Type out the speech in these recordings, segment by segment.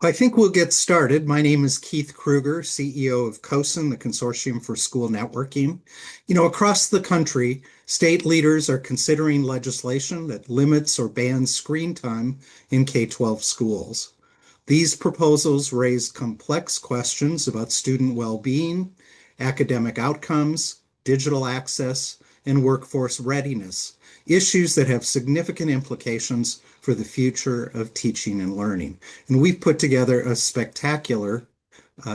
I think we'll get started. My name is Keith Kruger, CEO of CoSN, the Consortium for School Networking. Across the country, state leaders are considering legislation that limits or bans screen time in K-12 schools. These proposals raise complex questions about student well-being, academic outcomes, digital access, and workforce readiness, issues that have significant implications for the future of teaching and learning. And we've put together a spectacular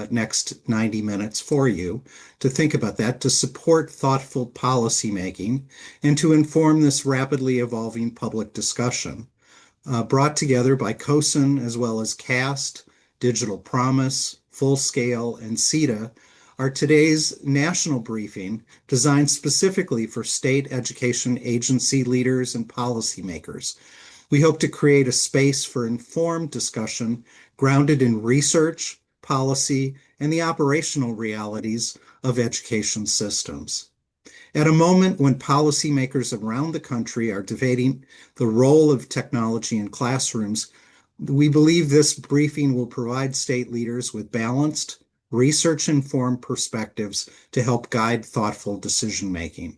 next 90 minutes for you to think about that, to support thoughtful policymaking, and to inform this rapidly evolving public discussion. Brought together by CoSN as well as CAST, Digital Promise, FullScale, and SETDA, are today's national briefing designed specifically for state education agency leaders and policymakers. We hope to create a space for informed discussion grounded in research, policy, and the operational realities of education systems. At a moment when policymakers around the country are debating the role of technology in classrooms, we believe this briefing will provide state leaders with balanced, research-informed perspectives to help guide thoughtful decision-making.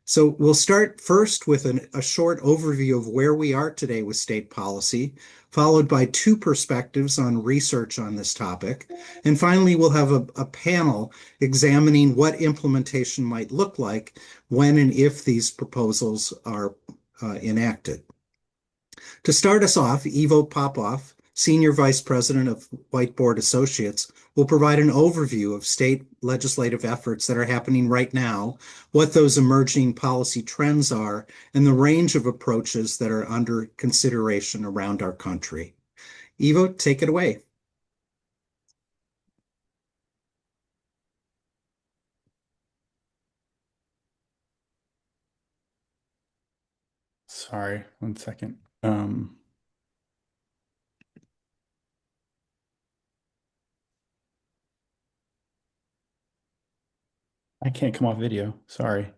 So we'll start first with a short overview of where we are today with state policy, followed by two perspectives on research on this topic. And finally, we'll have a panel examining what implementation might look like when and if these proposals are enacted. To start us off, Ivo Popov, Senior Vice President of Whiteboard Associates, will provide an overview of state legislative efforts that are happening right now, what those emerging policy trends are, and the range of approaches that are under consideration around our country. Ivo, take it away. Sorry, one second. I can't come off video. Sorry.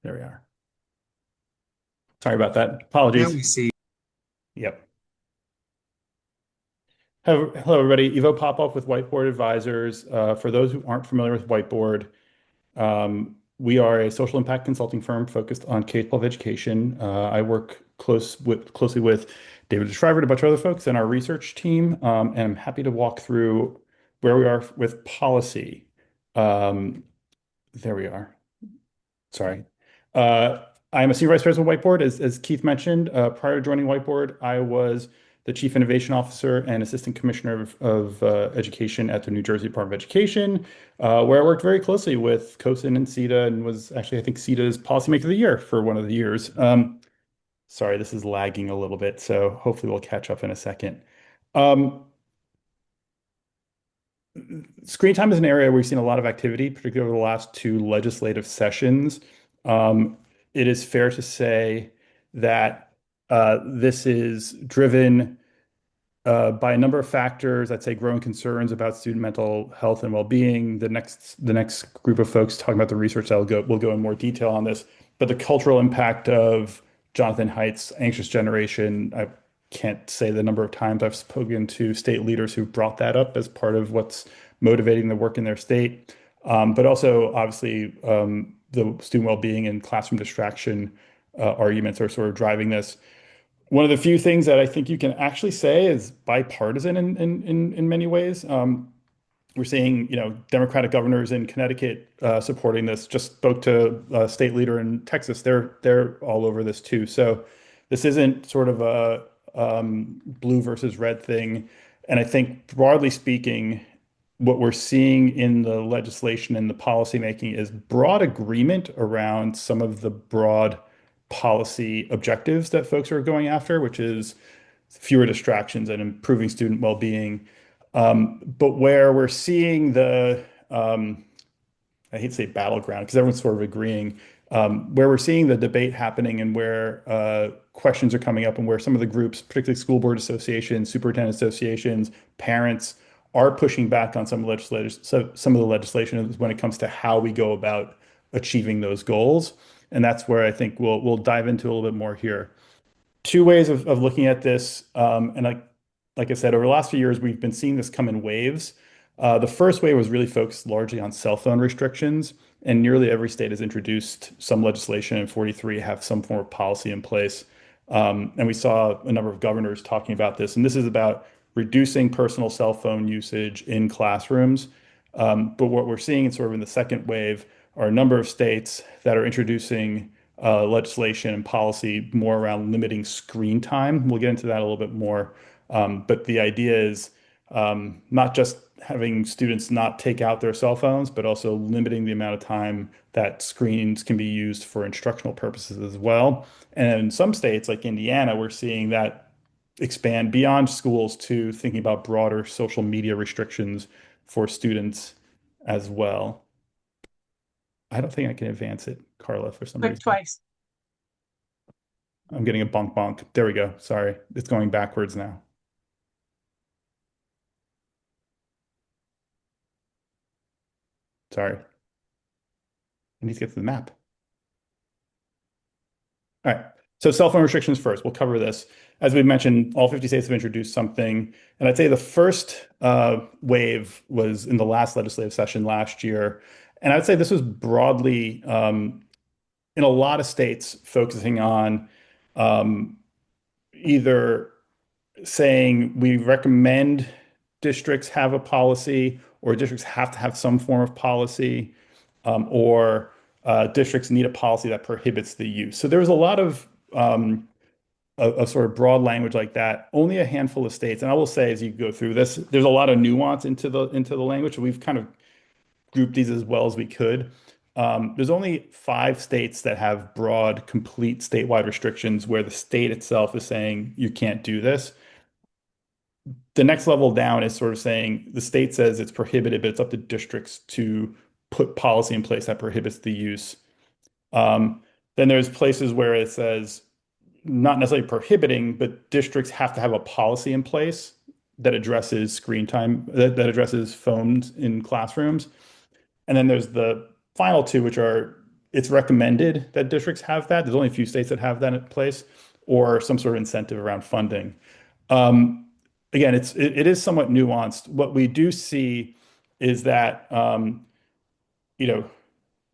There we are. Sorry about that. Apologies. Now we see. Yep. Hello, everybody. Ivo Popov with Whiteboard Advisors. For those who aren't familiar with Whiteboard, we are a social impact consulting firm focused on K-12 education. I work closely with David Shriver and a bunch of other folks in our research team, and I'm happy to walk through where we are with policy. There we are. Sorry. I'm a senior vice president of Whiteboard. As Keith mentioned, prior to joining Whiteboard, I was the Chief Innovation Officer and Assistant Commissioner of Education at the New Jersey Department of Education, where I worked very closely with CoSN and SETDA and was actually, I think, SETDA's Policymaker of the Year for one of the years. Sorry, this is lagging a little bit, so hopefully we'll catch up in a second. Screen time is an area where we've seen a lot of activity, particularly over the last two legislative sessions. It is fair to say that this is driven by a number of factors. I'd say growing concerns about student mental health and well-being. The next group of folks talking about the research that will go in more detail on this. But the cultural impact of Jonathan Haidt's Anxious Generation, I can't say the number of times I've spoken to state leaders who brought that up as part of what's motivating the work in their state. But also, obviously, the student well-being and classroom distraction arguments are sort of driving this. One of the few things that I think you can actually say is bipartisan in many ways. We're seeing, Democratic governors in Connecticut supporting this. Just spoke to a state leader in Texas. They're all over this too. So this isn't sort of a blue versus red thing. And I think broadly speaking, what we're seeing in the legislation and the policymaking is broad agreement around some of the broad policy objectives that folks are going after, which is fewer distractions and improving student well-being. But where we're seeing the, I hate to say battleground because everyone's sort of agreeing, where we're seeing the debate happening and where questions are coming up and where some of the groups, particularly school board associations, superintendent associations, parents, are pushing back on some of the legislation when it comes to how we go about achieving those goals. And that's where I think we'll dive into a little bit more here. Two ways of looking at this. And like I said, over the last few years, we've been seeing this come in waves. The first wave was really focused largely on cell phone restrictions, and nearly every state has introduced some legislation, and 43 have some form of policy in place. And we saw a number of governors talking about this, and this is about reducing personal cell phone usage in classrooms. But what we're seeing sort of in the second wave are a number of states that are introducing legislation and policy more around limiting screen time. We'll get into that a little bit more. But the idea is not just having students not take out their cell phones, but also limiting the amount of time that screens can be used for instructional purposes as well. And in some states, like Indiana, we're seeing that expand beyond schools to thinking about broader social media restrictions for students as well. I don't think I can advance it, Carla, for some Click reason. twice. I'm getting a bonk bonk. There we go. Sorry. It's going backwards now. Sorry. I need to get to the map. All right. So cell phone restrictions first. We'll cover this. As we mentioned, all 50 states have introduced something. And I'd say the first wave was in the last legislative session last year. And I'd say this was broadly, in a lot of states, focusing on either saying we recommend districts have a policy, or districts have to have some form of policy, or districts need a policy that prohibits the use. So there was a lot of sort of broad language like that. Only a handful of states, and I will say as you go through this, there's a lot of nuance into the language. We've kind of grouped these as well as we could. There's only 5 states that have broad, complete statewide restrictions where the state itself is saying you can't do this. The next level down is sort of saying the state says it's prohibited, but it's up to districts to put policy in place that prohibits the use. Then there's places where it says not necessarily prohibiting, but districts have to have a policy in place that addresses screen time, that addresses phones in classrooms. And then there's the final two, which are it's recommended that districts have that. There's only a few states that have that in place, or some sort of incentive around funding. Again, it is somewhat nuanced. What we do see is that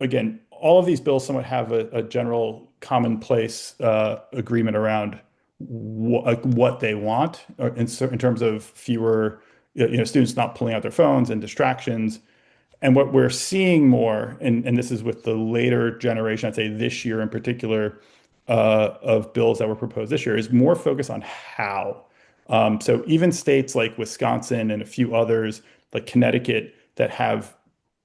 again, all of these bills somewhat have a general commonplace agreement around what they want in terms of fewer students not pulling out their phones and distractions. And what we're seeing more, and this is with the later generation, I'd say this year in particular, of bills that were proposed this year, is more focus on how. So even states like Wisconsin and a few others, like Connecticut, that have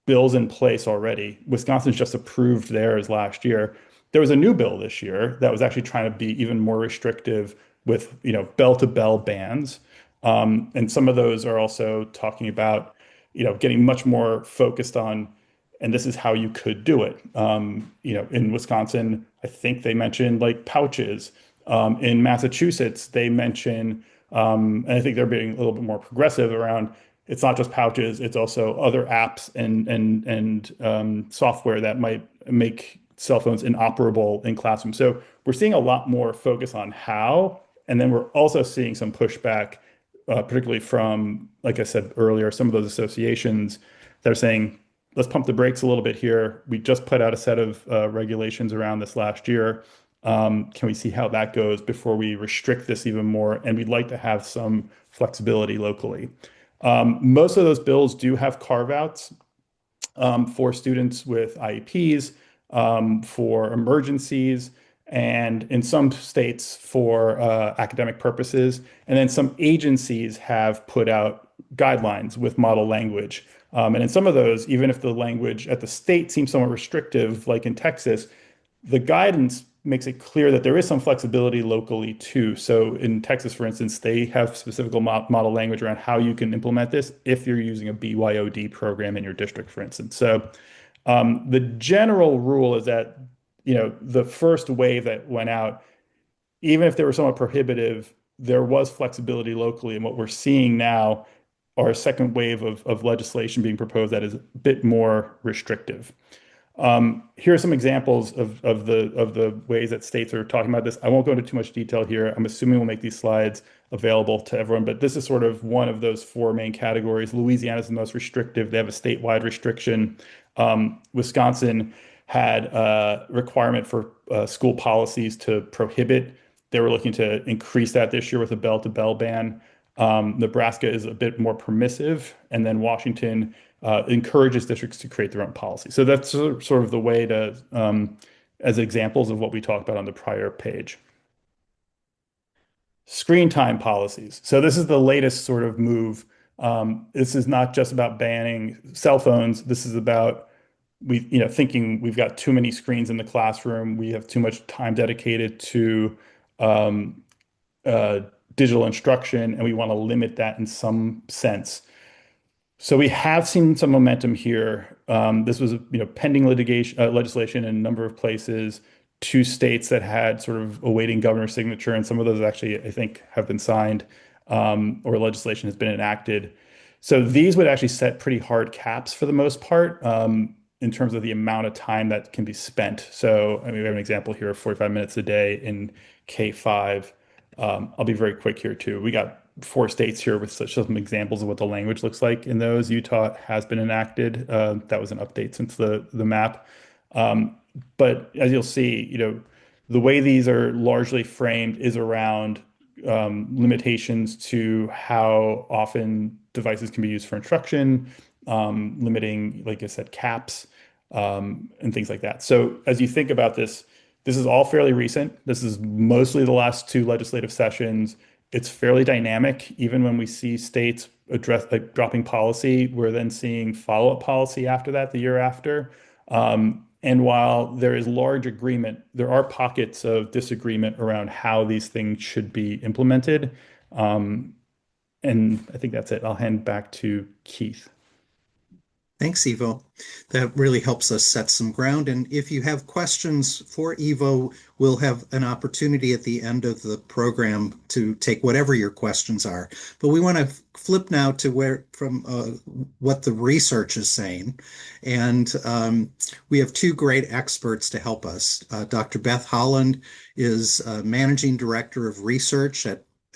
bills in place already. Wisconsin's just approved theirs last year. There was a new bill this year that was actually trying to be even more restrictive with, bell-to-bell bans. And some of those are also talking about, getting much more focused on, and this is how you could do it. In Wisconsin, I think they mentioned like pouches. In Massachusetts, they mention, and I think they're being a little bit more progressive around, it's not just pouches, it's also other apps and software that might make cell phones inoperable in classrooms. So we're seeing a lot more focus on how, and then we're also seeing some pushback, particularly from, like I said earlier, some of those associations that are saying, let's pump the brakes a little bit here. We just put out a set of regulations around this last year. Can we see how that goes before we restrict this even more? And we'd like to have some flexibility locally. Most of those bills do have carve-outs for students with IEPs, for emergencies, and in some states for academic purposes. And then some agencies have put out guidelines with model language. And in some of those, even if the language at the state seems somewhat restrictive, like in Texas, the guidance makes it clear that there is some flexibility locally too. So in Texas, for instance, they have specific model language around how you can implement this if you're using a BYOD program in your district, for instance. So the general rule is that, the first wave that went out, even if they were somewhat prohibitive, there was flexibility locally. And what we're seeing now are a second wave of legislation being proposed that is a bit more restrictive. Here are some examples of the ways that states are talking about this. I won't go into too much detail here. I'm assuming we'll make these slides available to everyone, but this is sort of one of those four main categories. Louisiana is the most restrictive. They have a statewide restriction. Wisconsin had a requirement for school policies to prohibit. They were looking to increase that this year with a bell-to-bell ban. Nebraska is a bit more permissive, and then Washington encourages districts to create their own policy. So that's sort of the way to, as examples of what we talked about on the prior page. Screen time policies. So this is the latest sort of move. This is not just about banning cell phones. This is about thinking we've got too many screens in the classroom. We have too much time dedicated to um, uh, digital instruction, and we want to limit that in some sense. So we have seen some momentum here. This was, pending litigation, legislation in a number of places. Two states that had sort of awaiting governor signature, and some of those actually, I think, have been signed, or legislation has been enacted. So these would actually set pretty hard caps for the most part, in terms of the amount of time that can be spent. So, I mean, we have an example here of 45 minutes a day in K-5. I'll be very quick here too. We got four states here with such some examples of what the language looks like in those. Utah has been enacted. That was an update since the map. Um, but as you'll see, the way these are largely framed is around limitations to how often devices can be used for instruction, limiting, like I said, caps, and things like that. So as you think about this, this is all fairly recent. This is mostly the last two legislative sessions. It's fairly dynamic. Even when we see states address like dropping policy, we're then seeing follow-up policy after that, the year after. And while there is large agreement, there are pockets of disagreement around how these things should be implemented. And I think that's it. I'll hand back to Keith. Thanks, Ivo. That really helps us set some ground. And if you have questions for Ivo, we'll have an opportunity at the end of the program to take whatever your questions are. But we want to flip now to what the research is saying. And we have two great experts to help us. Dr. Beth Holland is Managing Director of Research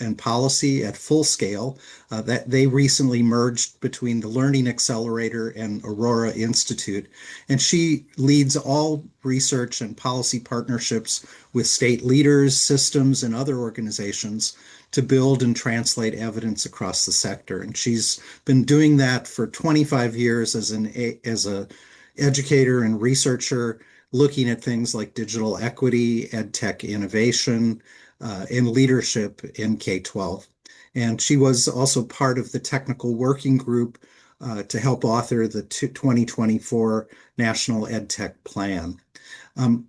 and Policy at FullScale. That they recently merged between the Learning Accelerator and Aurora Institute. And she leads all research and policy partnerships with state leaders, systems, and other organizations to build and translate evidence across the sector. And she's been doing that for 25 years as a educator and researcher, looking at things like digital equity, ed tech innovation, and leadership in K-12. And she was also part of the technical working group to help author the 2024 National EdTech Plan.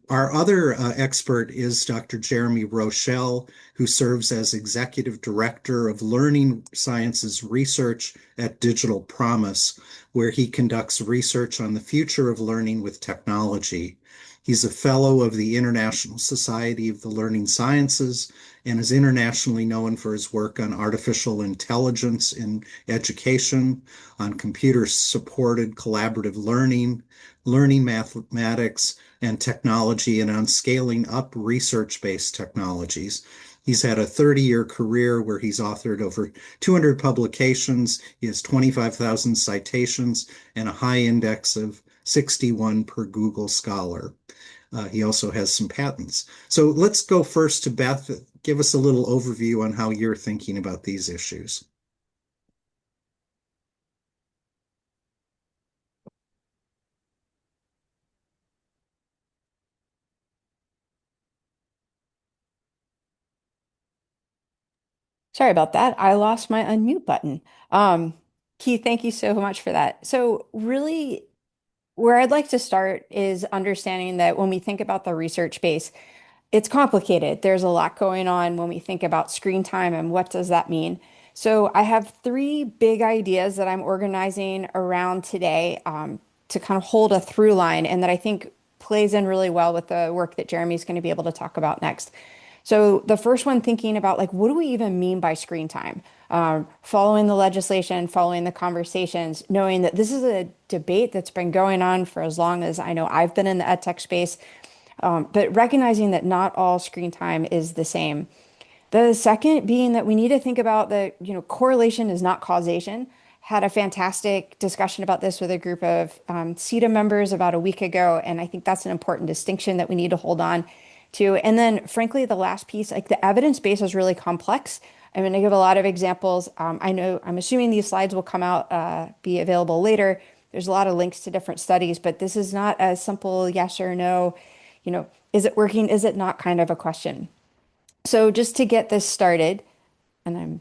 Our other expert is Dr. Jeremy Rochelle, who serves as Executive Director of Learning Sciences Research at Digital Promise, where he conducts research on the future of learning with technology. He's a fellow of the International Society of the Learning Sciences and is internationally known for his work on artificial intelligence in education, on computer-supported collaborative learning, learning mathematics and technology, and on scaling up research-based technologies. He's had a 30-year career where he's authored over 200 publications. He has 25,000 citations and a high index of 61 per Google Scholar. He also has some patents. So let's go first to Beth. Give us a little overview on how you're thinking about these issues. Sorry about that. I lost my unmute button. Um, Keith, thank you so much for that. So really, where I'd like to start is understanding that when we think about the research base, it's complicated. There's a lot going on when we think about screen time and what does that mean. So I have three big ideas that I'm organizing around today to kind of hold a through line and that I think plays in really well with the work that Jeremy's going to be able to talk about next. So the first one, thinking about like, what do we even mean by screen time? Following the legislation, following the conversations, knowing that this is a debate that's been going on for as long as I know I've been in the ed tech space, but recognizing that not all screen time is the same. The second being that we need to think about the, correlation is not causation. Had a fantastic discussion about this with a group of SETDA members about a week ago, and I think that's an important distinction that we need to hold on to. And then, frankly, the last piece, like the evidence base is really complex. I'm going to give a lot of examples. I'm assuming these slides will come out, be available later. There's a lot of links to different studies, but this is not a simple yes or no, is it working? Is it not kind of a question. So just to get this started, and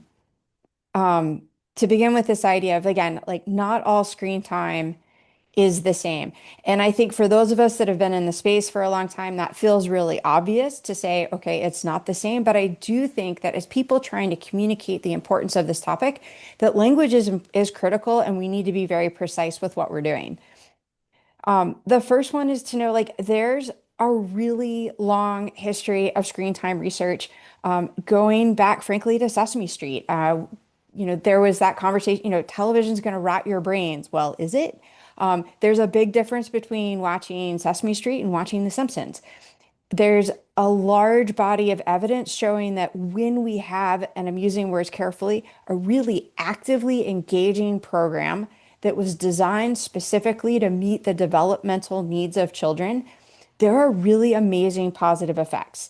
to begin with this idea of, again, like not all screen time is the same. And I think for those of us that have been in the space for a long time, that feels really obvious to say, okay, it's not the same. But I do think that as people trying to communicate the importance of this topic, that language is critical and we need to be very precise with what we're doing. The first one is to know like there's a really long history of screen time research, going back, frankly, to Sesame Street. There was that conversation, television's going to rot your brains. Well, is it? There's a big difference between watching Sesame Street and watching The Simpsons. There's a large body of evidence showing that when we have, and I'm using words carefully, a really actively engaging program that was designed specifically to meet the developmental needs of children, there are really amazing positive effects.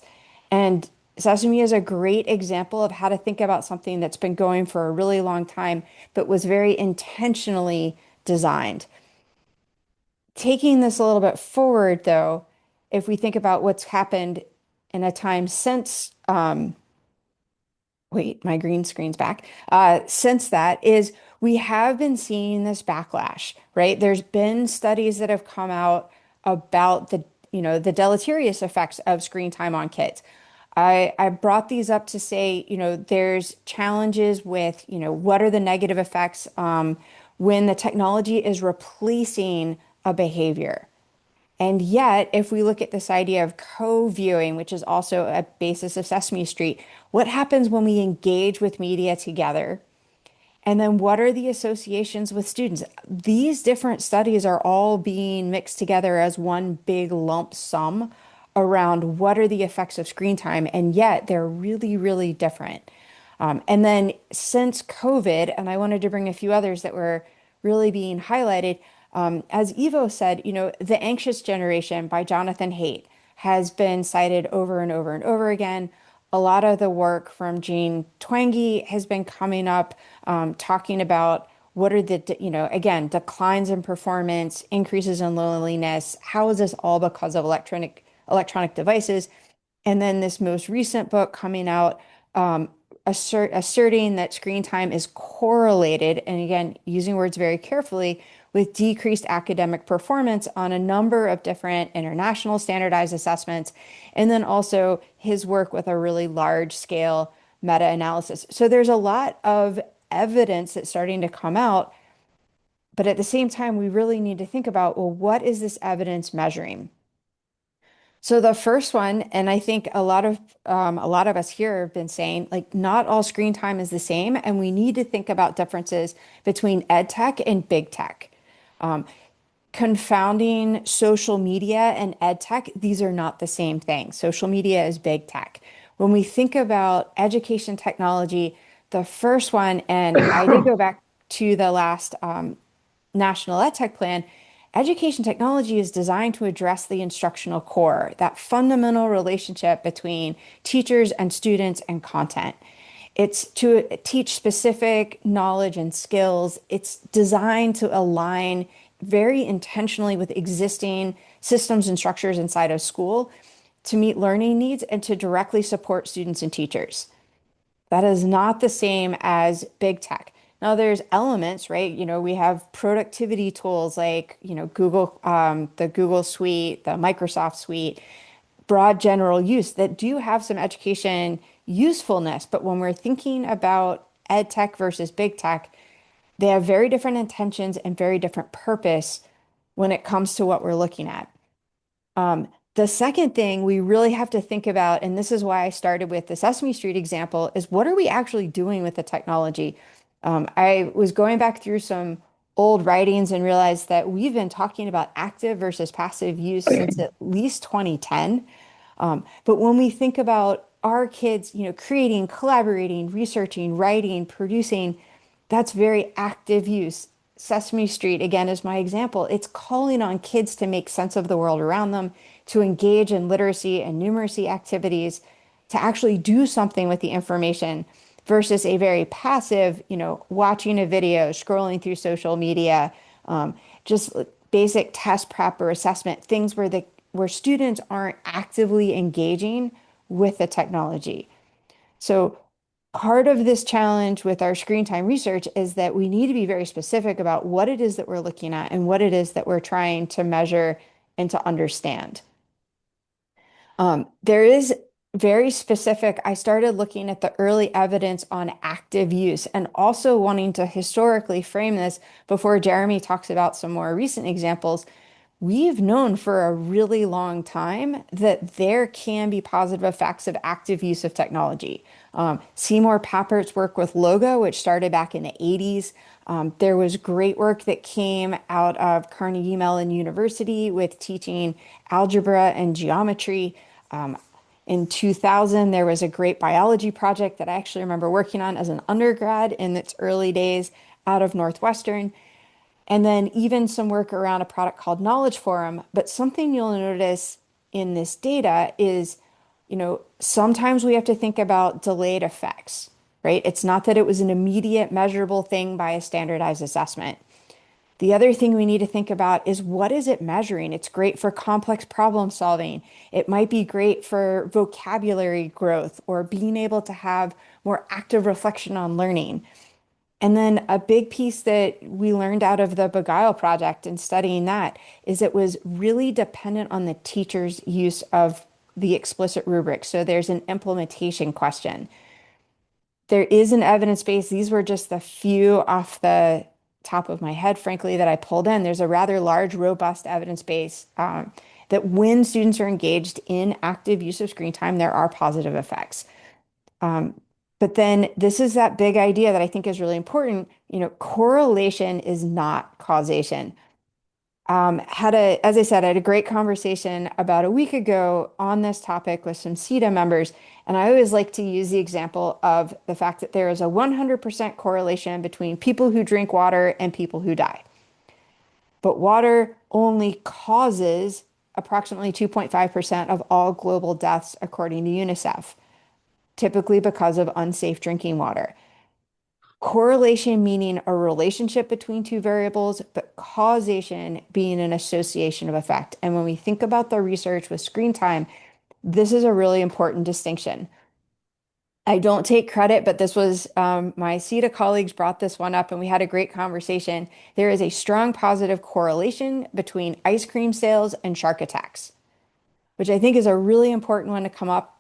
And Sesame is a great example of how to think about something that's been going for a really long time, but was very intentionally designed. Taking this a little bit forward, though, if we think about what's happened in a time since, wait, my green screen's back. Since that is we have been seeing this backlash, right? There's been studies that have come out about the deleterious effects of screen time on kids. I brought these up to say, there's challenges with, what are the negative effects when the technology is replacing a behavior. And yet, if we look at this idea of co-viewing, which is also a basis of Sesame Street, what happens when we engage with media together? And then what are the associations with students? These different studies are all being mixed together as one big lump sum around what are the effects of screen time, and yet they're really, really different. And then since COVID, and I wanted to bring a few others that were really being highlighted, as Ivo said, The Anxious Generation by Jonathan Haidt has been cited over and over and over again. A lot of the work from Jean Twenge has been coming up, talking about what are the, again, declines in performance, increases in loneliness. How is this all because of electronic devices? And then this most recent book coming out, asserting that screen time is correlated, and again, using words very carefully, with decreased academic performance on a number of different international standardized assessments, and then also his work with a really large scale meta-analysis. So there's a lot of evidence that's starting to come out, but at the same time, we really need to think about, well, what is this evidence measuring? So the first one, and I think a lot of us here have been saying, like, not all screen time is the same, and we need to think about differences between ed tech and big tech. Confounding social media and ed tech, these are not the same thing. Social media is big tech. When we think about education technology, the first one, and I did go back to the last National Ed Tech Plan, education technology is designed to address the instructional core, that fundamental relationship between teachers and students and content. It's to teach specific knowledge and skills. It's designed to align very intentionally with existing systems and structures inside of school to meet learning needs and to directly support students and teachers. That is not the same as big tech. Now there's elements, right? We have productivity tools like, Google, the Google Suite, the Microsoft Suite, broad general use that do have some education usefulness. But when we're thinking about ed tech versus big tech, they have very different intentions and very different purpose when it comes to what we're looking at. The second thing we really have to think about, and this is why I started with the Sesame Street example, is what are we actually doing with the technology? I was going back through some old writings and realized that we've been talking about active versus passive use since at least 2010. But when we think about our kids, creating, collaborating, researching, writing, producing, that's very active use. Sesame Street, again, is my example. It's calling on kids to make sense of the world around them, to engage in literacy and numeracy activities, to actually do something with the information versus a very passive, watching a video, scrolling through social media, just basic test prep or assessment, things where students aren't actively engaging with the technology. So part of this challenge with our screen time research is that we need to be very specific about what it is that we're looking at and what it is that we're trying to measure and to understand. There is very specific, I started looking at the early evidence on active use and also wanting to historically frame this before Jeremy talks about some more recent examples. We've known for a really long time that there can be positive effects of active use of technology. Seymour Papert's work with Logo, which started back in the 80s. There was great work that came out of Carnegie Mellon University with teaching algebra and geometry. In 2000, there was a great biology project that I actually remember working on as an undergrad in its early days out of Northwestern. And then even some work around a product called Knowledge Forum. But something you'll notice in this data is, sometimes we have to think about delayed effects, right? It's not that it was an immediate measurable thing by a standardized assessment. The other thing we need to think about is what is it measuring? It's great for complex problem solving. It might be great for vocabulary growth or being able to have more active reflection on learning. And then a big piece that we learned out of the Beguile project and studying that is it was really dependent on the teacher's use of the explicit rubric. So there's an implementation question. There is an evidence base. These were just the few off the top of my head, frankly, that I pulled in. There's a rather large, robust evidence base that when students are engaged in active use of screen time, there are positive effects. But then this is that big idea that I think is really important. Correlation is not causation. As I said, I had a great conversation about a week ago on this topic with some SETDA members. And I always like to use the example of the fact that there is a 100% correlation between people who drink water and people who die. But water only causes approximately 2.5% of all global deaths, according to UNICEF, typically because of unsafe drinking water. Correlation meaning a relationship between two variables, but causation being an association of effect. And when we think about the research with screen time, this is a really important distinction. I don't take credit, but this was my SETDA colleagues brought this one up and we had a great conversation. There is a strong positive correlation between ice cream sales and shark attacks, which I think is a really important one to come up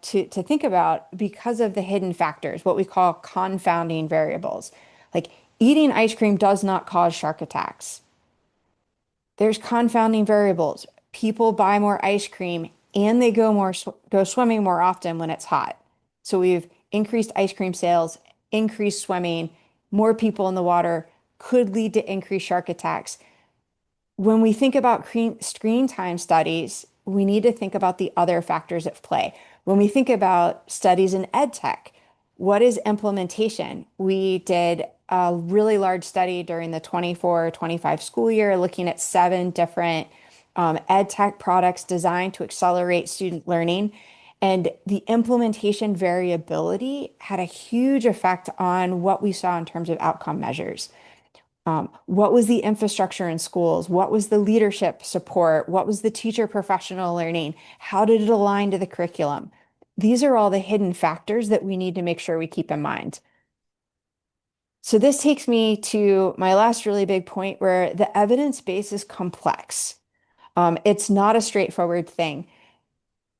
to think about because of the hidden factors, what we call confounding variables. Like eating ice cream does not cause shark attacks. There's confounding variables. People buy more ice cream and they go swimming more often when it's hot. So we've increased ice cream sales, increased swimming, more people in the water could lead to increased shark attacks. When we think about screen time studies, we need to think about the other factors at play. When we think about studies in ed tech, what is implementation? We did a really large study during the 24-25 school year looking at 7 different ed tech products designed to accelerate student learning. And the implementation variability had a huge effect on what we saw in terms of outcome measures. What was the infrastructure in schools? What was the leadership support? What was the teacher professional learning? How did it align to the curriculum? These are all the hidden factors that we need to make sure we keep in mind. So this takes me to my last really big point where the evidence base is complex. It's not a straightforward thing.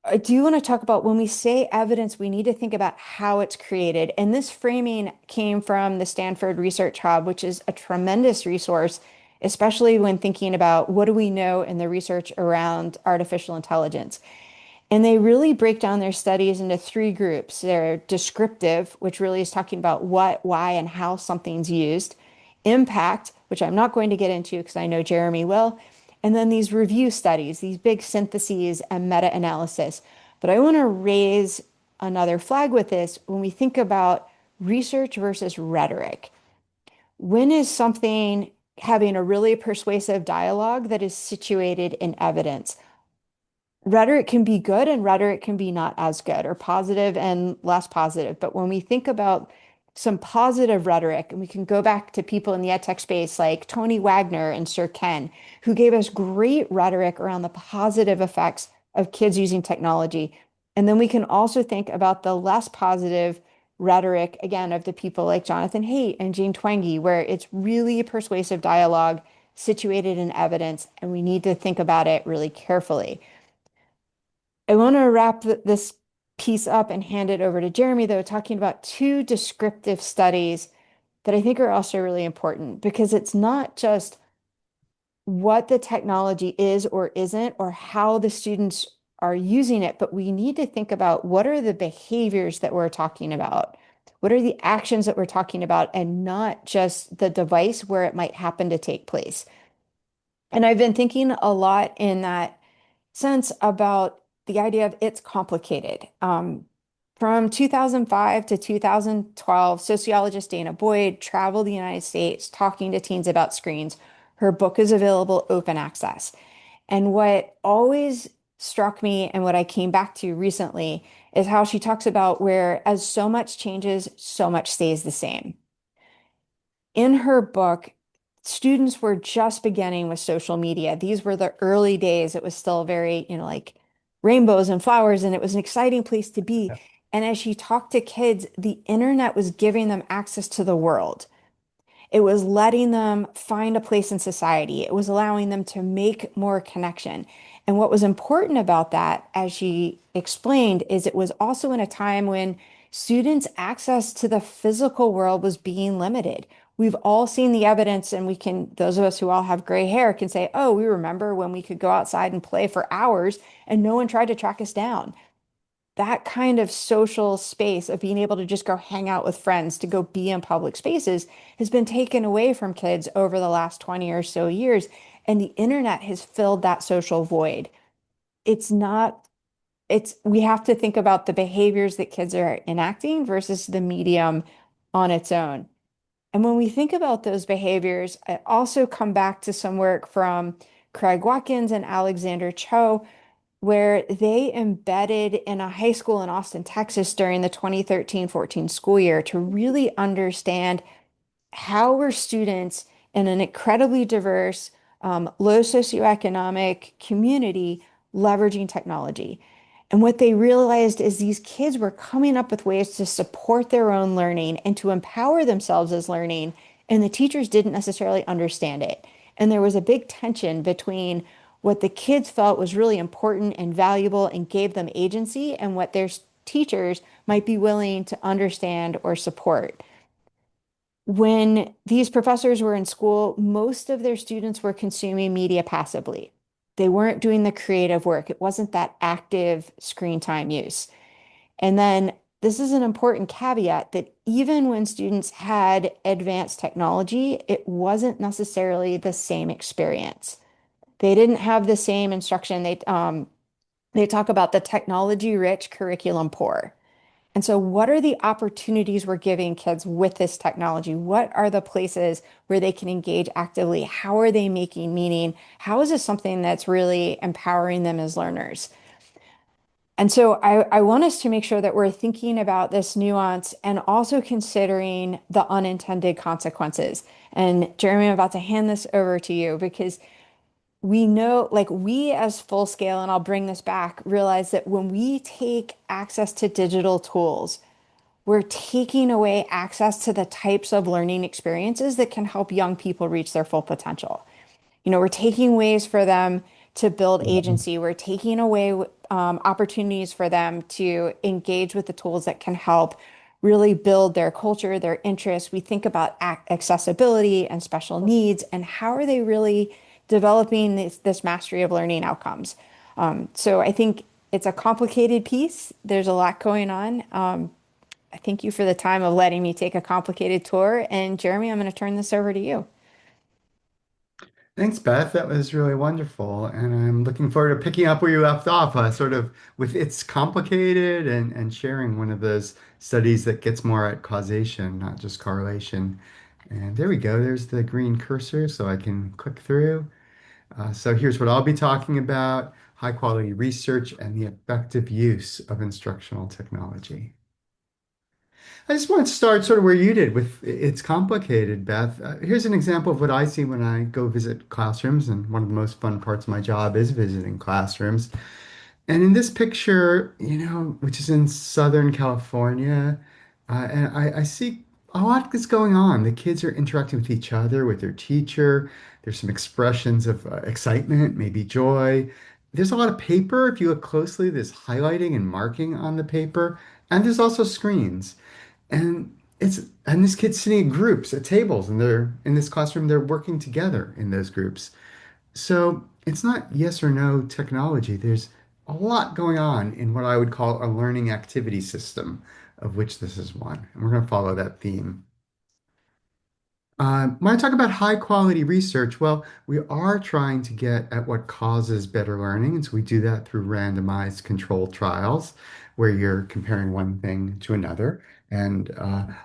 I do want to talk about when we say evidence, we need to think about how it's created. And this framing came from the Stanford Research Hub, which is a tremendous resource especially when thinking about what do we know in the research around artificial intelligence. And they really break down their studies into three groups. They're descriptive, which really is talking about what, why, and how something's used. Impact, which I'm not going to get into because I know Jeremy will. And then these review studies, these big syntheses and meta-analysis. But I want to raise another flag with this when we think about research versus rhetoric. When is something having a really persuasive dialogue that is situated in evidence? Rhetoric can be good and rhetoric can be not as good, or positive and less positive. But when we think about some positive rhetoric, and we can go back to people in the edtech space like Tony Wagner and Sir Ken, who gave us great rhetoric around the positive effects of kids using technology. And then we can also think about the less positive rhetoric, again, of the people like Jonathan Haidt and Jane Twenge, where it's really a persuasive dialogue situated in evidence, and we need to think about it really carefully. I want to wrap this piece up and hand it over to Jeremy, though, talking about two descriptive studies that I think are also really important, because it's not just what the technology is or isn't, or how the students are using it, but we need to think about what are the behaviors that we're talking about? What are the actions that we're talking about, and not just the device where it might happen to take place. And I've been thinking a lot in that sense about the idea of it's complicated. From 2005 to 2012, sociologist Dana Boyd traveled the United States talking to teens about screens. Her book is available open access. And what always struck me and what I came back to recently is how she talks about where as so much changes, so much stays the same. In her book, students were just beginning with social media. These were the early days. It was still very, like rainbows and flowers, and it was an exciting place to be. Yeah. And as she talked to kids, the internet was giving them access to the world. It was letting them find a place in society. It was allowing them to make more connection. And what was important about that, as she explained, is it was also in a time when students' access to the physical world was being limited. We've all seen the evidence, and those of us who all have gray hair can say, oh, we remember when we could go outside and play for hours and no one tried to track us down. That kind of social space of being able to just go hang out with friends, to go be in public spaces, has been taken away from kids over the last 20 or so years. And the internet has filled that social void. We have to think about the behaviors that kids are enacting versus the medium on its own. And when we think about those behaviors, I also come back to some work from Craig Watkins and Alexander Cho, where they embedded in a high school in Austin, Texas during the 2013-14 school year to really understand how were students in an incredibly diverse, low socioeconomic community leveraging technology. And what they realized is these kids were coming up with ways to support their own learning and to empower themselves as learning, and the teachers didn't necessarily understand it. And there was a big tension between what the kids felt was really important and valuable and gave them agency, and what their teachers might be willing to understand or support. When these professors were in school, most of their students were consuming media passively. They weren't doing the creative work. It wasn't that active screen time use. And then this is an important caveat that even when students had advanced technology, it wasn't necessarily the same experience. They didn't have the same instruction. They talk about the technology rich, curriculum poor. And so, what are the opportunities we're giving kids with this technology? What are the places where they can engage actively? How are they making meaning? How is this something that's really empowering them as learners? And so, I want us to make sure that we're thinking about this nuance and also considering the unintended consequences. And Jeremy, I'm about to hand this over to you, because we know, like we as FullScale, and I'll bring this back, realize that when we take access to digital tools, we're taking away access to the types of learning experiences that can help young people reach their full potential. We're taking ways for them to build agency. We're taking away opportunities for them to engage with the tools that can help really build their culture, their interests. We think about accessibility and special needs and how are they really developing this mastery of learning outcomes. So I think it's a complicated piece. There's a lot going on. I thank you for the time of letting me take a complicated tour. And Jeremy, I'm going to turn this over to you. Thanks, Beth. That was really wonderful. And I'm looking forward to picking up where you left off, sort of with it's complicated and sharing one of those studies that gets more at causation, not just correlation. And there we go. There's the green cursor so I can click through. So here's what I'll be talking about, high quality research and the effective use of instructional technology. I just want to start sort of where you did with it's complicated, Beth. Here's an example of what I see when I go visit classrooms, and one of the most fun parts of my job is visiting classrooms. And in this picture, which is in Southern California, and I see a lot that's going on. The kids are interacting with each other, with their teacher. There's some expressions of excitement, maybe joy. There's a lot of paper. If you look closely, there's highlighting and marking on the paper, and there's also screens. And this kid's sitting in groups at tables, and they're in this classroom, they're working together in those groups. So it's not yes or no technology. There's a lot going on in what I would call a learning activity system, of which this is one. And we're going to follow that theme. When I talk about high quality research, well, we are trying to get at what causes better learning. And so we do that through randomized controlled trials where you're comparing one thing to another and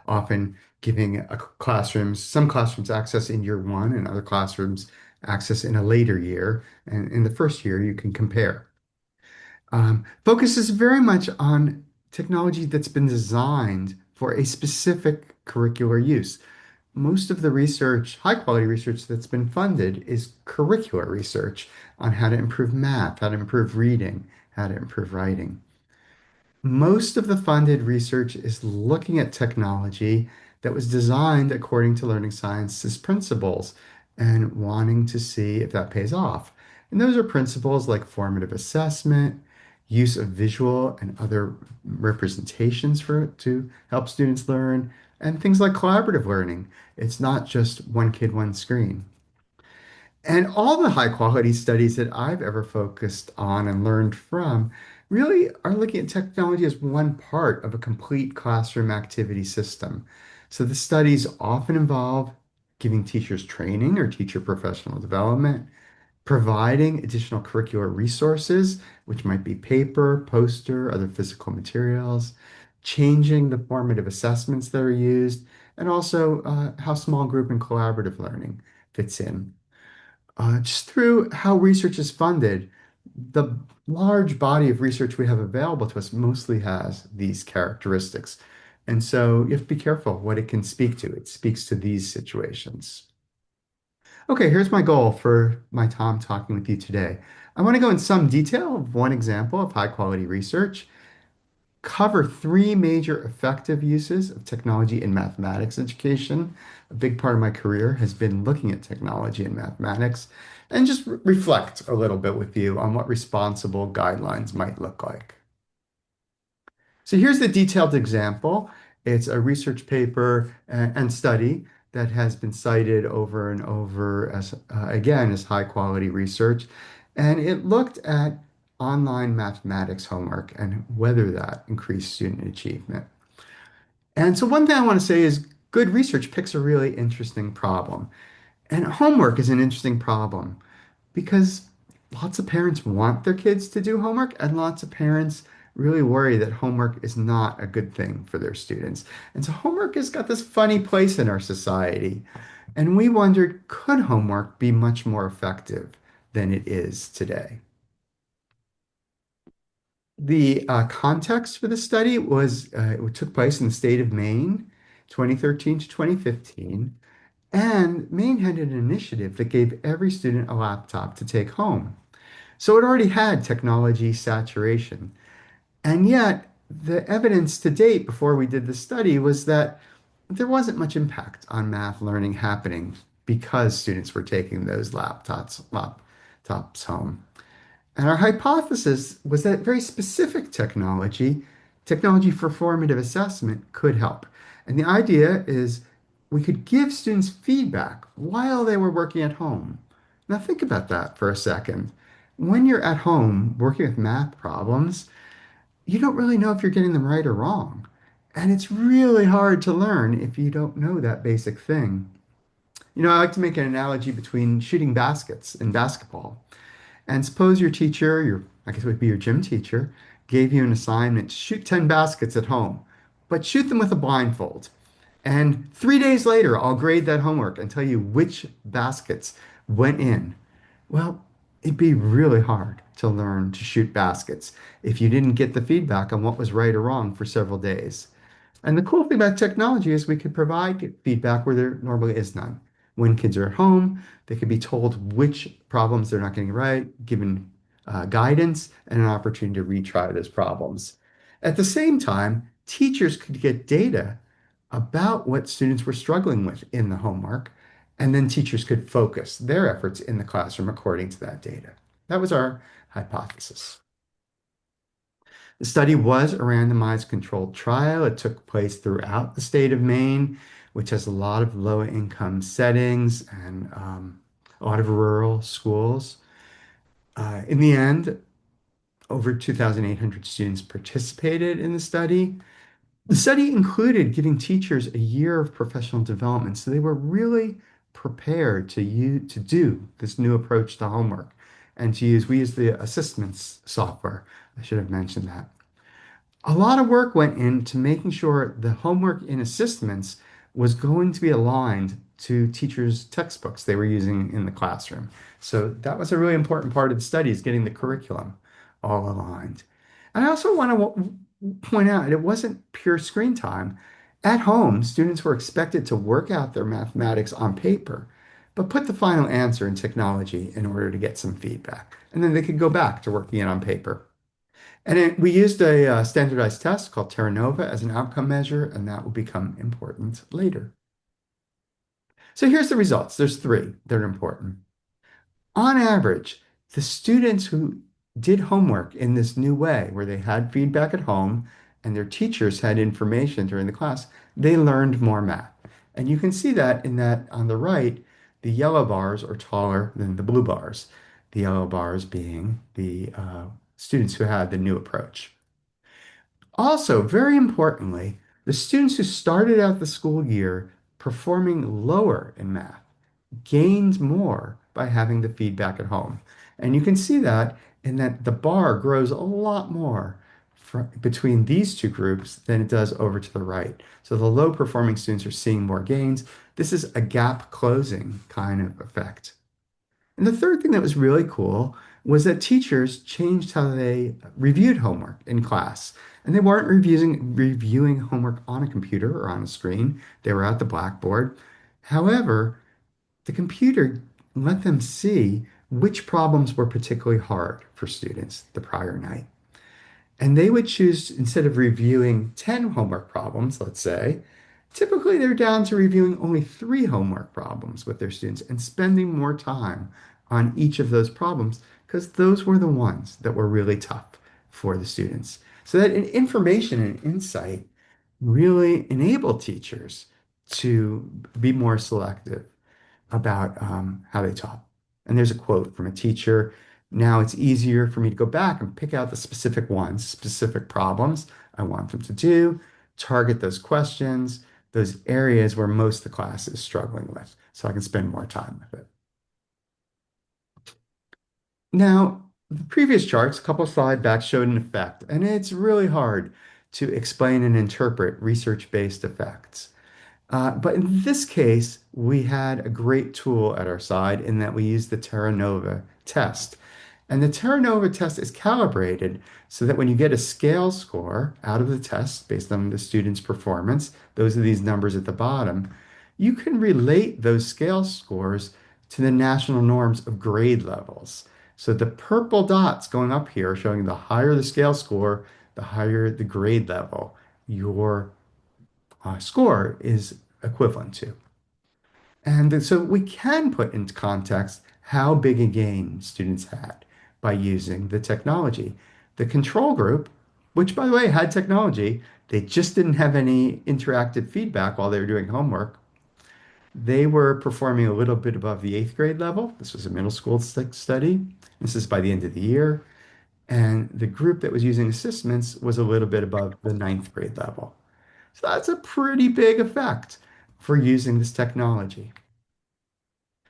often giving some classrooms access in year one and other classrooms access in a later year. And in the first year, you can compare. Focuses very much on technology that's been designed for a specific curricular use. Most of the research, high quality research that's been funded is curricular research on how to improve math, how to improve reading, how to improve writing. Most of the funded research is looking at technology that was designed according to learning sciences principles and wanting to see if that pays off. And those are principles like formative assessment, use of visual and other representations to help students learn, and things like collaborative learning. It's not just one kid, one screen. And all the high quality studies that I've ever focused on and learned from really are looking at technology as one part of a complete classroom activity system. So the studies often involve giving teachers training or teacher professional development, providing additional curricular resources, which might be paper, poster, other physical materials, changing the formative assessments that are used, and also how small group and collaborative learning fits in. Just through how research is funded, the large body of research we have available to us mostly has these characteristics. And so you have to be careful what it can speak to. It speaks to these situations. Okay, here's my goal for my time talking with you today. I want to go in some detail of one example of high quality research, cover three major effective uses of technology in mathematics education. A big part of my career has been looking at technology in mathematics, and just reflect a little bit with you on what responsible guidelines might look like. So here's the detailed example. It's a research paper and study that has been cited over and over as, again, as high quality research. And it looked at online mathematics homework and whether that increased student achievement. And so one thing I want to say is good research picks a really interesting problem. And homework is an interesting problem because lots of parents want their kids to do homework, and lots of parents really worry that homework is not a good thing for their students. And so homework has got this funny place in our society. And we wondered, could homework be much more effective than it is today? The context for the study was it took place in the state of Maine, 2013 to 2015. And Maine had an initiative that gave every student a laptop to take home. So it already had technology saturation. And yet, the evidence to date before we did the study was that there wasn't much impact on math learning happening because students were taking those laptops home. And our hypothesis was that very specific technology Technology for formative assessment could help. And the idea is we could give students feedback while they were working at home. Now, think about that for a second. When you're at home working with math problems, you don't really know if you're getting them right or wrong. And it's really hard to learn if you don't know that basic thing. I like to make an analogy between shooting baskets in basketball. And suppose your teacher, I guess it would be your gym teacher, gave you an assignment to shoot 10 baskets at home, but shoot them with a blindfold. And 3 days later, I'll grade that homework and tell you which baskets went in. Well, it'd be really hard to learn to shoot baskets if you didn't get the feedback on what was right or wrong for several days. And the cool thing about technology is we could provide feedback where there normally is none. When kids are at home, they could be told which problems they're not getting right, given guidance and an opportunity to retry those problems. At the same time, teachers could get data about what students were struggling with in the homework, and then teachers could focus their efforts in the classroom according to that data. That was our hypothesis. The study was a randomized controlled trial. It took place throughout the state of Maine, which has a lot of low-income settings and a lot of rural schools. In the end, over 2,800 students participated in the study. The study included giving teachers a year of professional development, so they were really prepared to do this new approach to homework and we use the assessments software. I should have mentioned that. A lot of work went into making sure the homework in assessments was going to be aligned to teachers' textbooks they were using in the classroom. So that was a really important part of the study, is getting the curriculum all aligned. And I also want to point out, it wasn't pure screen time. At home, students were expected to work out their mathematics on paper, but put the final answer in technology in order to get some feedback. And then they could go back to working it on paper. And we used a standardized test called Terra Nova as an outcome measure, and that will become important later. So here's the results. There's three that are important. On average, the students who did homework in this new way, where they had feedback at home and their teachers had information during the class, they learned more math. And you can see that in that on the right, the yellow bars are taller than the blue bars. The yellow bars being the students who had the new approach. Also, very importantly, the students who started out the school year performing lower in math gained more by having the feedback at home. And you can see that in that the bar grows a lot more between these two groups than it does over to the right. So the low performing students are seeing more gains. This is a gap closing kind of effect. And the third thing that was really cool was that teachers changed how they reviewed homework in class. And they weren't reviewing homework on a computer or on a screen. They were at the blackboard. However, the computer let them see which problems were particularly hard for students the prior night. And they would choose, instead of reviewing 10 homework problems, let's say, typically they're down to reviewing only 3 homework problems with their students and spending more time on each of those problems because those were the ones that were really tough for the students. So that information and insight really enable teachers to be more selective about how they taught. And there's a quote from a teacher: "Now it's easier for me to go back and pick out the specific ones, specific problems I want them to do, target those questions, those areas where most of the class is struggling with, so I can spend more time with it." Now, the previous charts, a couple slides back, showed an effect, and it's really hard to explain and interpret research-based effects. But in this case, we had a great tool at our side in that we used the Terra Nova test. And the Terra Nova test is calibrated so that when you get a scale score out of the test based on the student's performance, those are these numbers at the bottom, you can relate those scale scores to the national norms of grade levels. So the purple dots going up here are showing the higher the scale score, the higher the grade level your score is equivalent to. And so we can put into context how big a gain students had by using the technology. The control group which by the way had technology. They just didn't have any interactive feedback while they were doing homework. They were performing a little bit above the eighth grade level. This was a middle school study. This is by the end of the year. And the group that was using assessments was a little bit above the ninth grade level. So that's a pretty big effect for using this technology.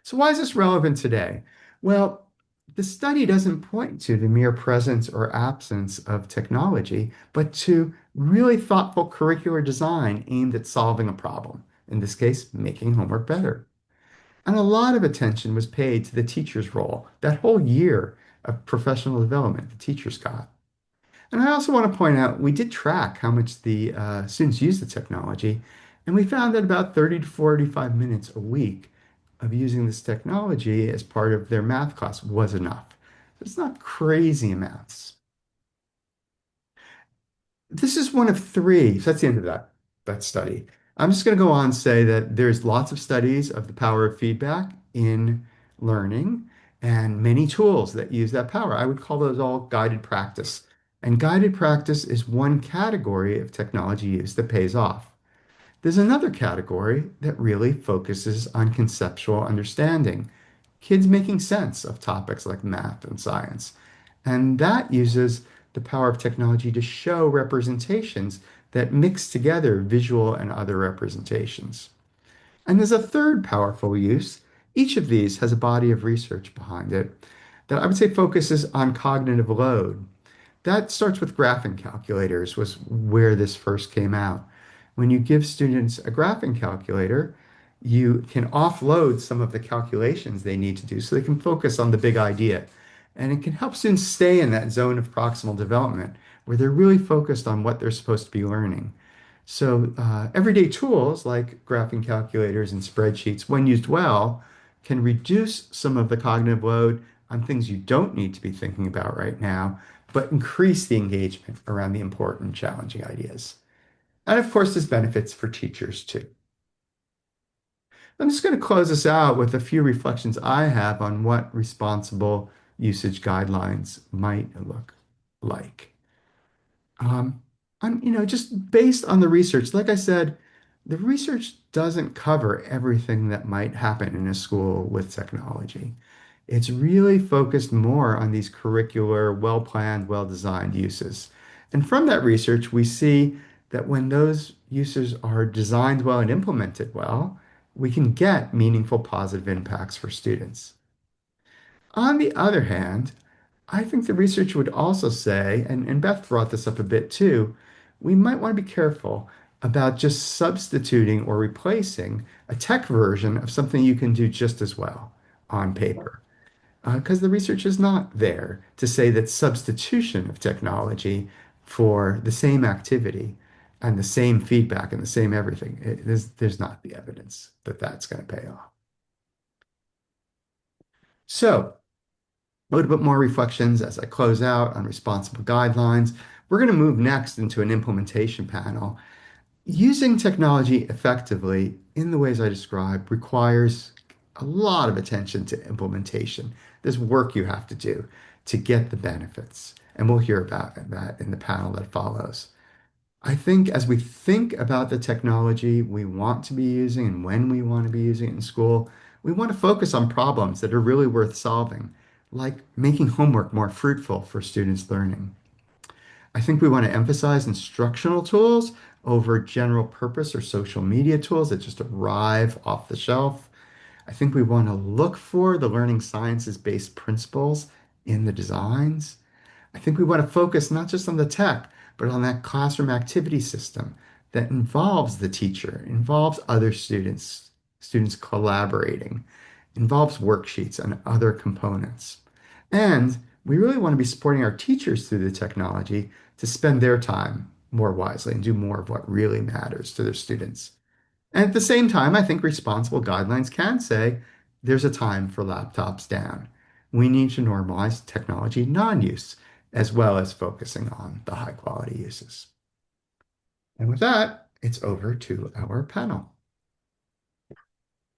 So why is this relevant today? Well, the study doesn't point to the mere presence or absence of technology, but to really thoughtful curricular design aimed at solving a problem, in this case, making homework better. And a lot of attention was paid to the teacher's role, that whole year of professional development the teachers got. And I also want to point out, we did track how much the students use the technology, and we found that about 30 to 45 minutes a week of using this technology as part of their math class was enough. It's not crazy amounts. This is one of three. So that's the end of that study. I'm just going to go on and say that there's lots of studies of the power of feedback in learning and many tools that use that power. I would call those all guided practice. And guided practice is one category of technology use that pays off. There's another category that really focuses on conceptual understanding, kids making sense of topics like math and science. And that uses the power of technology to show representations that mix together visual and other representations. And there's a third powerful use. Each of these has a body of research behind it that I would say focuses on cognitive load. That starts with graphing calculators, was where this first came out. When you give students a graphing calculator, you can offload some of the calculations they need to do so they can focus on the big idea. And it can help students stay in that zone of proximal development where they're really focused on what they're supposed to be learning. So everyday tools like graphing calculators and spreadsheets, when used well, can reduce some of the cognitive load on things you don't need to be thinking about right now, but increase the engagement around the important, challenging ideas. And of course, there's benefits for teachers too. I'm just going to close this out with a few reflections I have on what responsible usage guidelines might look like. Um, just based on the research, like I said, the research doesn't cover everything that might happen in a school with technology. It's really focused more on these curricular, well-planned, well-designed uses. And from that research, we see that when those uses are designed well and implemented well, we can get meaningful positive impacts for students. On the other hand, I think the research would also say, and Beth brought this up a bit too, we might want to be careful about just substituting or replacing a tech version of something you can do just as well on paper. Because the research is not there to say that substitution of technology for the same activity and the same feedback and the same everything, there's not the evidence that that's going to pay off. So, a little bit more reflections as I close out on responsible guidelines. We're going to move next into an implementation panel. Using technology effectively in the ways I described requires a lot of attention to implementation. There's work you have to do to get the benefits, and we'll hear about that in the panel that follows. I think as we think about the technology we want to be using and when we want to be using it in school, we want to focus on problems that are really worth solving, like making homework more fruitful for students' learning. I think we want to emphasize instructional tools over general purpose or social media tools that just arrive off the shelf. I think we want to look for the learning sciences-based principles in the designs. I think we want to focus not just on the tech, but on that classroom activity system that involves the teacher, involves other students, students collaborating, involves worksheets and other components. And we really want to be supporting our teachers through the technology to spend their time more wisely and do more of what really matters to their students. And at the same time, I think responsible guidelines can say there's a time for laptops down. We need to normalize technology non-use as well as focusing on the high quality uses. And with that, it's over to our panel.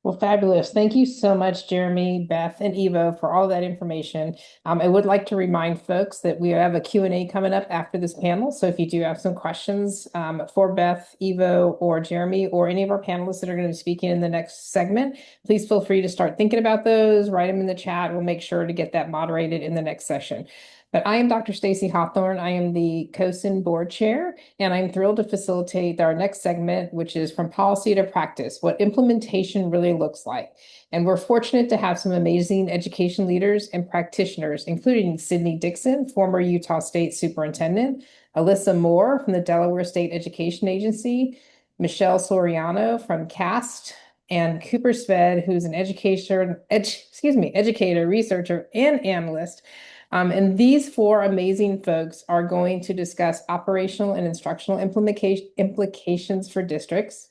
Well, fabulous. Thank you so much, Jeremy, Beth, and Evo for all that information. I would like to remind folks that we have a Q&A coming up after this panel. So if you do have some questions for Beth, Evo, or Jeremy, or any of our panelists that are going to be speaking in the next segment, please feel free to start thinking about those, write them in the chat. We'll make sure to get that moderated in the next session. But I am Dr. Stacy Hawthorne. I am the CoSN board chair, and I'm thrilled to facilitate our next segment, which is from policy to practice, what implementation really looks like. And we're fortunate to have some amazing education leaders and practitioners, including Sydney Dixon, former Utah State Superintendent, Alyssa Moore from the Delaware State Education Agency, Michelle Soriano from CAST, and Cooper Sved, who's an educator, researcher, and analyst. And these four amazing folks are going to discuss operational and instructional implications for districts,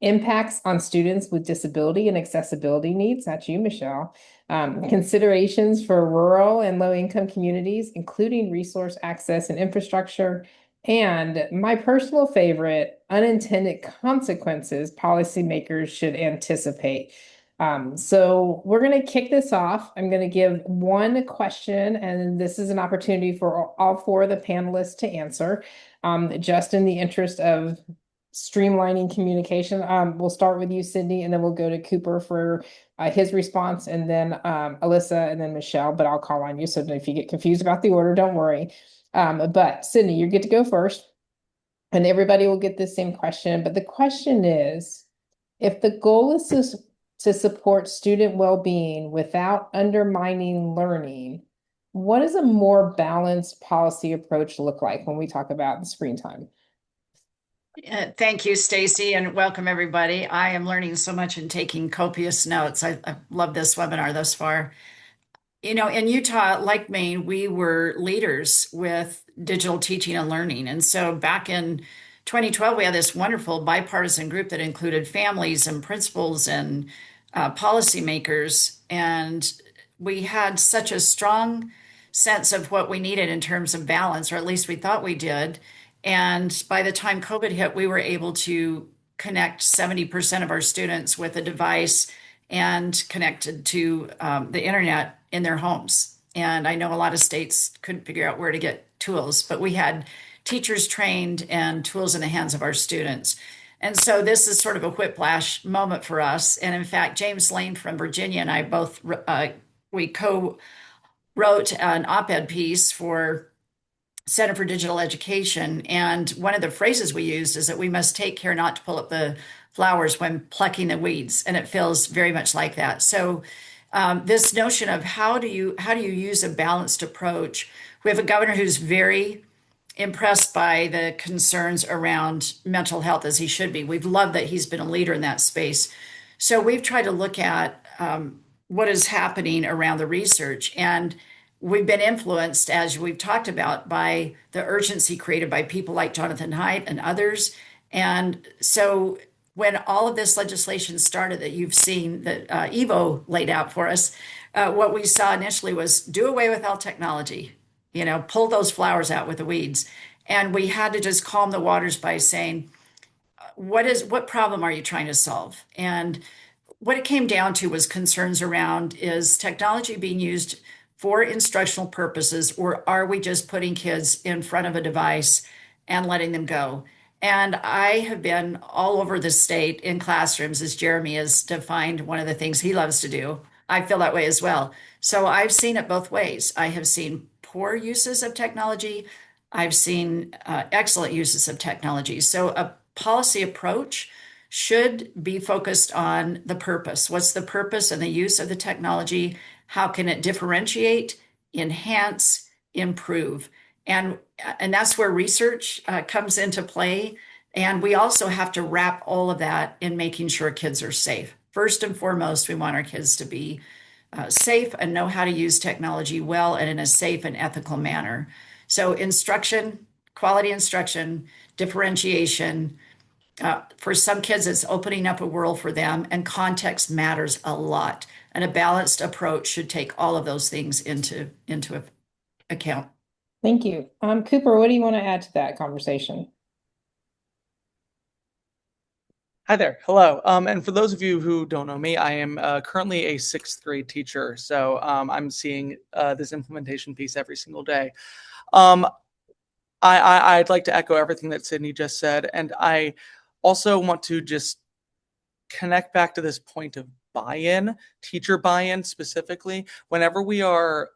impacts on students with disability and accessibility needs. That's you, Michelle. Considerations for rural and low-income communities, including resource access and infrastructure. And my personal favorite, unintended consequences policymakers should anticipate. So we're going to kick this off. I'm going to give one question, and this is an opportunity for all four of the panelists to answer, just in the interest of streamlining communication. We'll start with you, Sydney, and then we'll go to Cooper for his response, and then Alyssa, and then Michelle, but I'll call on you. So if you get confused about the order, don't worry. But Sydney, you get to go first, and everybody will get the same question. But the question is, if the goal is to support student well-being without undermining learning, what does a more balanced policy approach look like when we talk about the screen time? Thank you, Stacy, and welcome everybody. I am learning so much and taking copious notes. I love this webinar thus far. You know, in Utah, like Maine, we were leaders with digital teaching and learning. And so back in 2012, we had this wonderful bipartisan group that included families and principals and policymakers. And we had such a strong sense of what we needed in terms of balance, or at least we thought we did. And by the time COVID hit, we were able to connect 70% of our students with a device and connected to the internet in their homes. And I know a lot of states couldn't figure out where to get tools, but we had teachers trained and tools in the hands of our students. And so this is sort of a whiplash moment for us. And in fact, James Lane from Virginia and I both, we co-wrote an op-ed piece for Center for Digital Education. And one of the phrases we used is that we must take care not to pull up the flowers when plucking the weeds. And it feels very much like that. So this notion of how do you use a balanced approach? We have a governor who's very impressed by the concerns around mental health, as he should be. We've loved that he's been a leader in that space. So we've tried to look at what is happening around the research. And we've been influenced, as we've talked about, by the urgency created by people like Jonathan Haidt and others. And so when all of this legislation started that you've seen that Evo laid out for us, what we saw initially was do away with all technology, you know, pull those flowers out with the weeds. And we had to just calm the waters by saying, what problem are you trying to solve? And what it came down to was concerns around, is technology being used for instructional purposes, or are we just putting kids in front of a device and letting them go? And I have been all over the state in classrooms, as Jeremy has defined one of the things he loves to do. I feel that way as well. So I've seen it both ways. I have seen poor uses of technology. I've seen excellent uses of technology. So a policy approach should be focused on the purpose. What's the purpose and the use of the technology? How can it differentiate, enhance, improve? And that's where research comes into play. And we also have to wrap all of that in making sure kids are safe. First and foremost, we want our kids to be safe and know how to use technology well and in a safe and ethical manner. So instruction, quality instruction, differentiation. For some kids, it's opening up a world for them, and context matters a lot. And a balanced approach should take all of those things into account. Thank you. Cooper, what do you want to add to that conversation? Hi there. Hello. And for those of you who don't know me, I am currently a sixth grade teacher. So I'm seeing this implementation piece every single day. Um, I'd like to echo everything that Sydney just said. And I also want to just connect back to this point of buy-in, teacher buy-in specifically. Whenever we are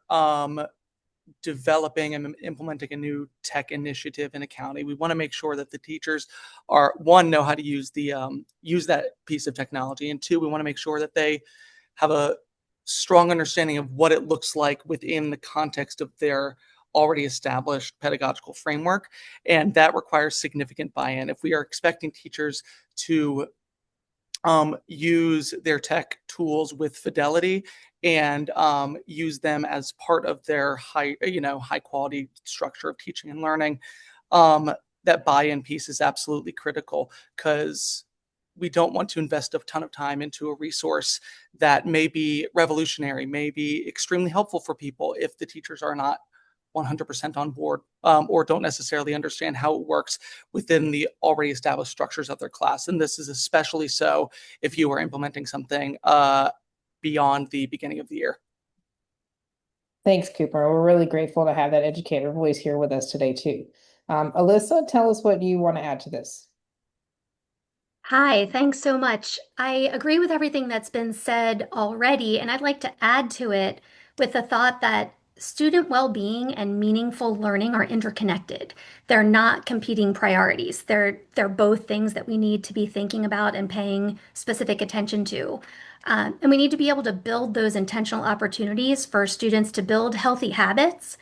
developing and implementing a new tech initiative in a county, we want to make sure that the teachers are, one, know how to use that piece of technology, and two, we want to make sure that they have a strong understanding of what it looks like within the context of their already established pedagogical framework, and that requires significant buy-in. If we are expecting teachers to use their tech tools with fidelity and use them as part of their high quality structure of teaching and learning, that buy-in piece is absolutely critical, because we don't want to invest a ton of time into a resource that may be revolutionary, may be extremely helpful for people, if the teachers are not 100% on board, or don't necessarily understand how it works within the already established structures of their class. And this is especially so if you are implementing something beyond the beginning of the year. Thanks, Cooper. We're really grateful to have that educator voice here with us today, too. Alyssa, tell us what you want to add to this. Hi, thanks so much. I agree with everything that's been said already, and I'd like to add to it with the thought that student well-being and meaningful learning are interconnected. They're not competing priorities. They're both things that we need to be thinking about and paying specific attention to. And we need to be able to build those intentional opportunities for students to build healthy habits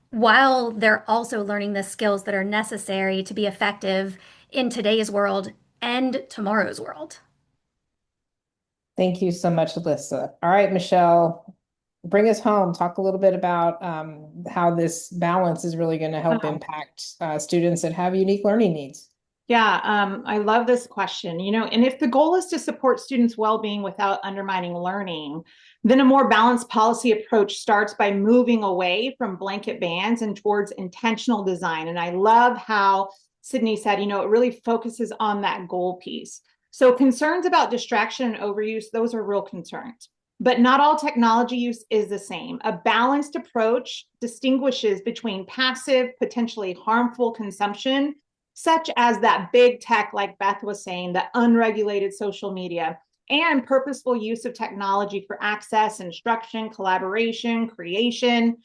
while they're also learning the skills that are necessary to be effective in today's world and tomorrow's world. Thank you so much, Alyssa. All right, Michelle, bring us home. Talk a little bit about how this balance is really going to help impact students that have unique learning needs. Yeah, I love this question. And if the goal is to support students' well-being without undermining learning, then a more balanced policy approach starts by moving away from blanket bans and towards intentional design. And I love how Sydney said, it really focuses on that goal piece. So concerns about distraction and overuse, those are real concerns. But not all technology use is the same. A balanced approach distinguishes between passive, potentially harmful consumption, such as that big tech, like Beth was saying, the unregulated social media, and purposeful use of technology for access, instruction, collaboration, creation.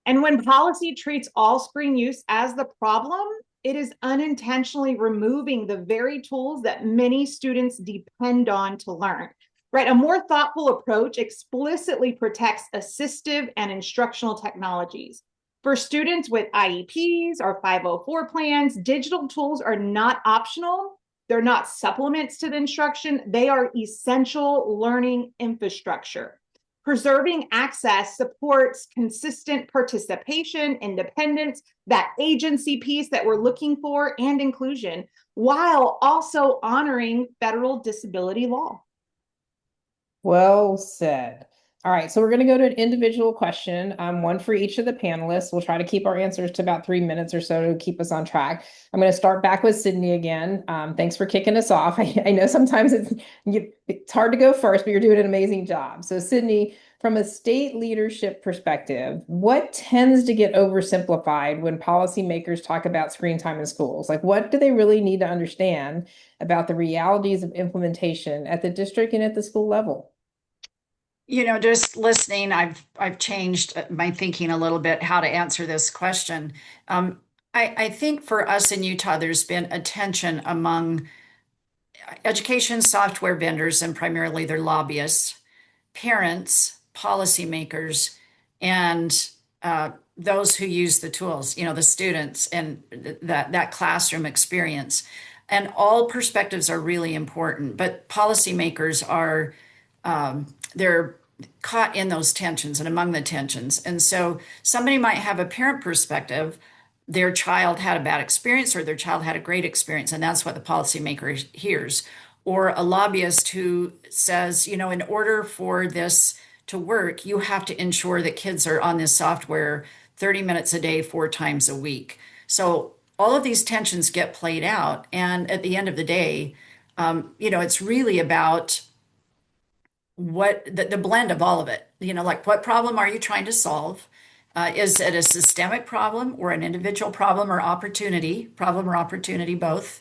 And when policy treats all screen use as the problem, it is unintentionally removing the very tools that many students depend on to learn. Right? A more thoughtful approach explicitly protects assistive and instructional technologies. For students with IEPs or 504 plans, digital tools are not optional. They're not supplements to the instruction. They are essential learning infrastructure. Preserving access supports consistent participation, independence, that agency piece that we're looking for, and inclusion, while also honoring federal disability law. Well said. All right, so we're going to go to an individual question, one for each of the panelists. We'll try to keep our answers to about 3 minutes or so to keep us on track. I'm going to start back with Sydney again. Thanks for kicking us off. I know sometimes it's hard to go first, but you're doing an amazing job. So Sydney, from a state leadership perspective, what tends to get oversimplified when policymakers talk about screen time in schools? Like, what do they really need to understand about the realities of implementation at the district and at the school level? Just listening, I've changed my thinking a little bit how to answer this question. I think for us in Utah, there's been a tension among education software vendors and primarily their lobbyists, parents, policymakers, and those who use the tools, the students and that classroom experience. And all perspectives are really important, but policymakers are they're caught in those tensions and among the tensions. And so somebody might have a parent perspective, their child had a bad experience or their child had a great experience, and that's what the policymaker hears. Or a lobbyist who says, in order for this to work, you have to ensure that kids are on this software 30 minutes a day, 4 times a week. So all of these tensions get played out. And at the end of the day, It's really about what the blend of all of it. Like what problem are you trying to solve? Is it a systemic problem or an individual problem or opportunity, both?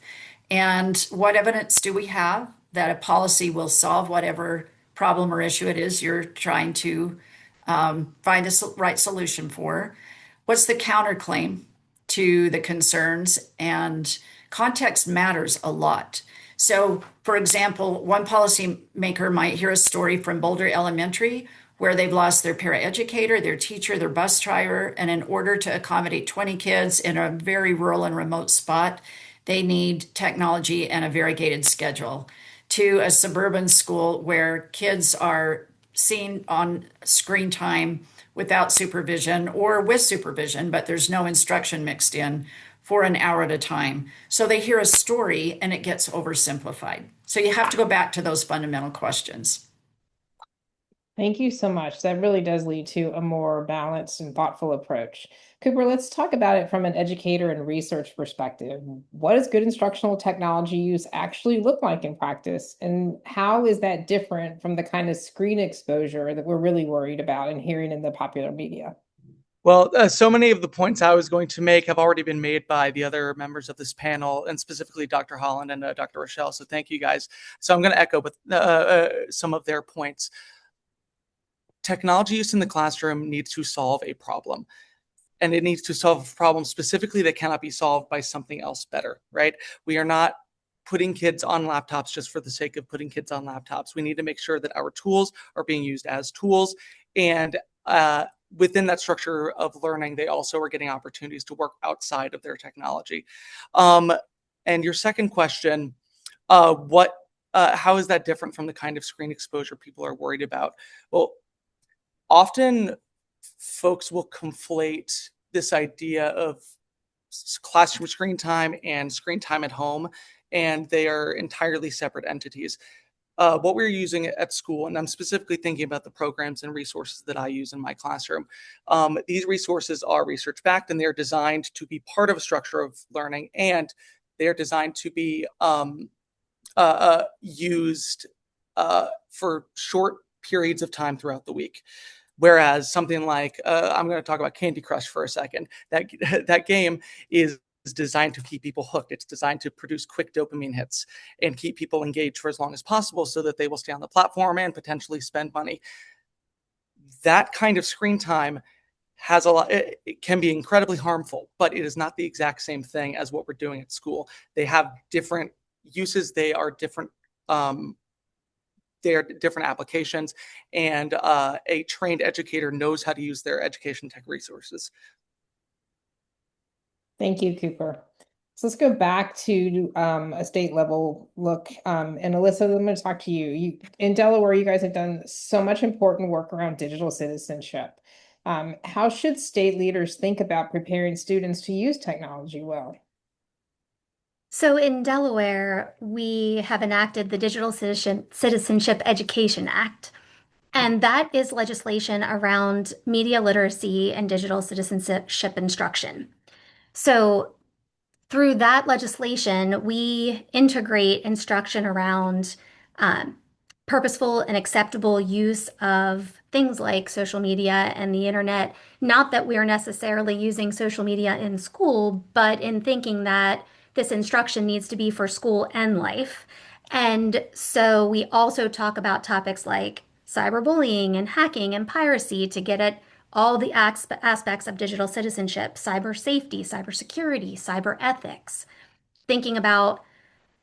And what evidence do we have that a policy will solve whatever problem or issue it is you're trying to find the right solution for? What's the counterclaim to the concerns? And context matters a lot. So, for example, one policymaker might hear a story from Boulder Elementary where they've lost their paraeducator, their teacher, their bus driver, and in order to accommodate 20 kids in a very rural and remote spot, they need technology and a variegated schedule. To a suburban school where kids are seen on screen time without supervision or with supervision, but there's no instruction mixed in for an hour at a time. So they hear a story and it gets oversimplified. So you have to go back to those fundamental questions. Thank you so much. That really does lead to a more balanced and thoughtful approach. Cooper, let's talk about it from an educator and research perspective. What does good instructional technology use actually look like in practice? And how is that different from the kind of screen exposure that we're really worried about and hearing in the popular media? Well, so many of the points I was going to make have already been made by the other members of this panel, and specifically Dr. Holland and Dr. Rochelle. So thank you guys. So I'm going to echo with some of their points. Technology use in the classroom needs to solve a problem. And it needs to solve a problem specifically that cannot be solved by something else better, right? We are not putting kids on laptops just for the sake of putting kids on laptops. We need to make sure that our tools are being used as tools. And within that structure of learning, they also are getting opportunities to work outside of their technology. And your second question, how is that different from the kind of screen exposure people are worried about? Well, often folks will conflate this idea of classroom screen time and screen time at home, and they are entirely separate entities. What we're using at school, and I'm specifically thinking about the programs and resources that I use in my classroom. These resources are research-backed, and they're designed to be part of a structure of learning, and they're designed to be used for short periods of time throughout the week. Whereas something like, I'm going to talk about Candy Crush for a second. That game is designed to keep people hooked. It's designed to produce quick dopamine hits and keep people engaged for as long as possible so that they will stay on the platform and potentially spend money. That kind of screen time has it can be incredibly harmful, but it is not the exact same thing as what we're doing at school. They have different uses. They are different applications, and a trained educator knows how to use their education tech resources. Thank you, Cooper. So let's go back to a state level look. And Alyssa, I'm going to talk to you. In Delaware, you guys have done so much important work around digital citizenship. How should state leaders think about preparing students to use technology well? So in Delaware, we have enacted the Digital Citizenship Education Act, and that is legislation around media literacy and digital citizenship instruction. So through that legislation, we integrate instruction around purposeful and acceptable use of things like social media and the internet. Not that we are necessarily using social media in school, but in thinking that this instruction needs to be for school and life. And so we also talk about topics like cyberbullying and hacking and piracy to get at all the aspects of digital citizenship, cyber safety, cybersecurity, cyber ethics, thinking about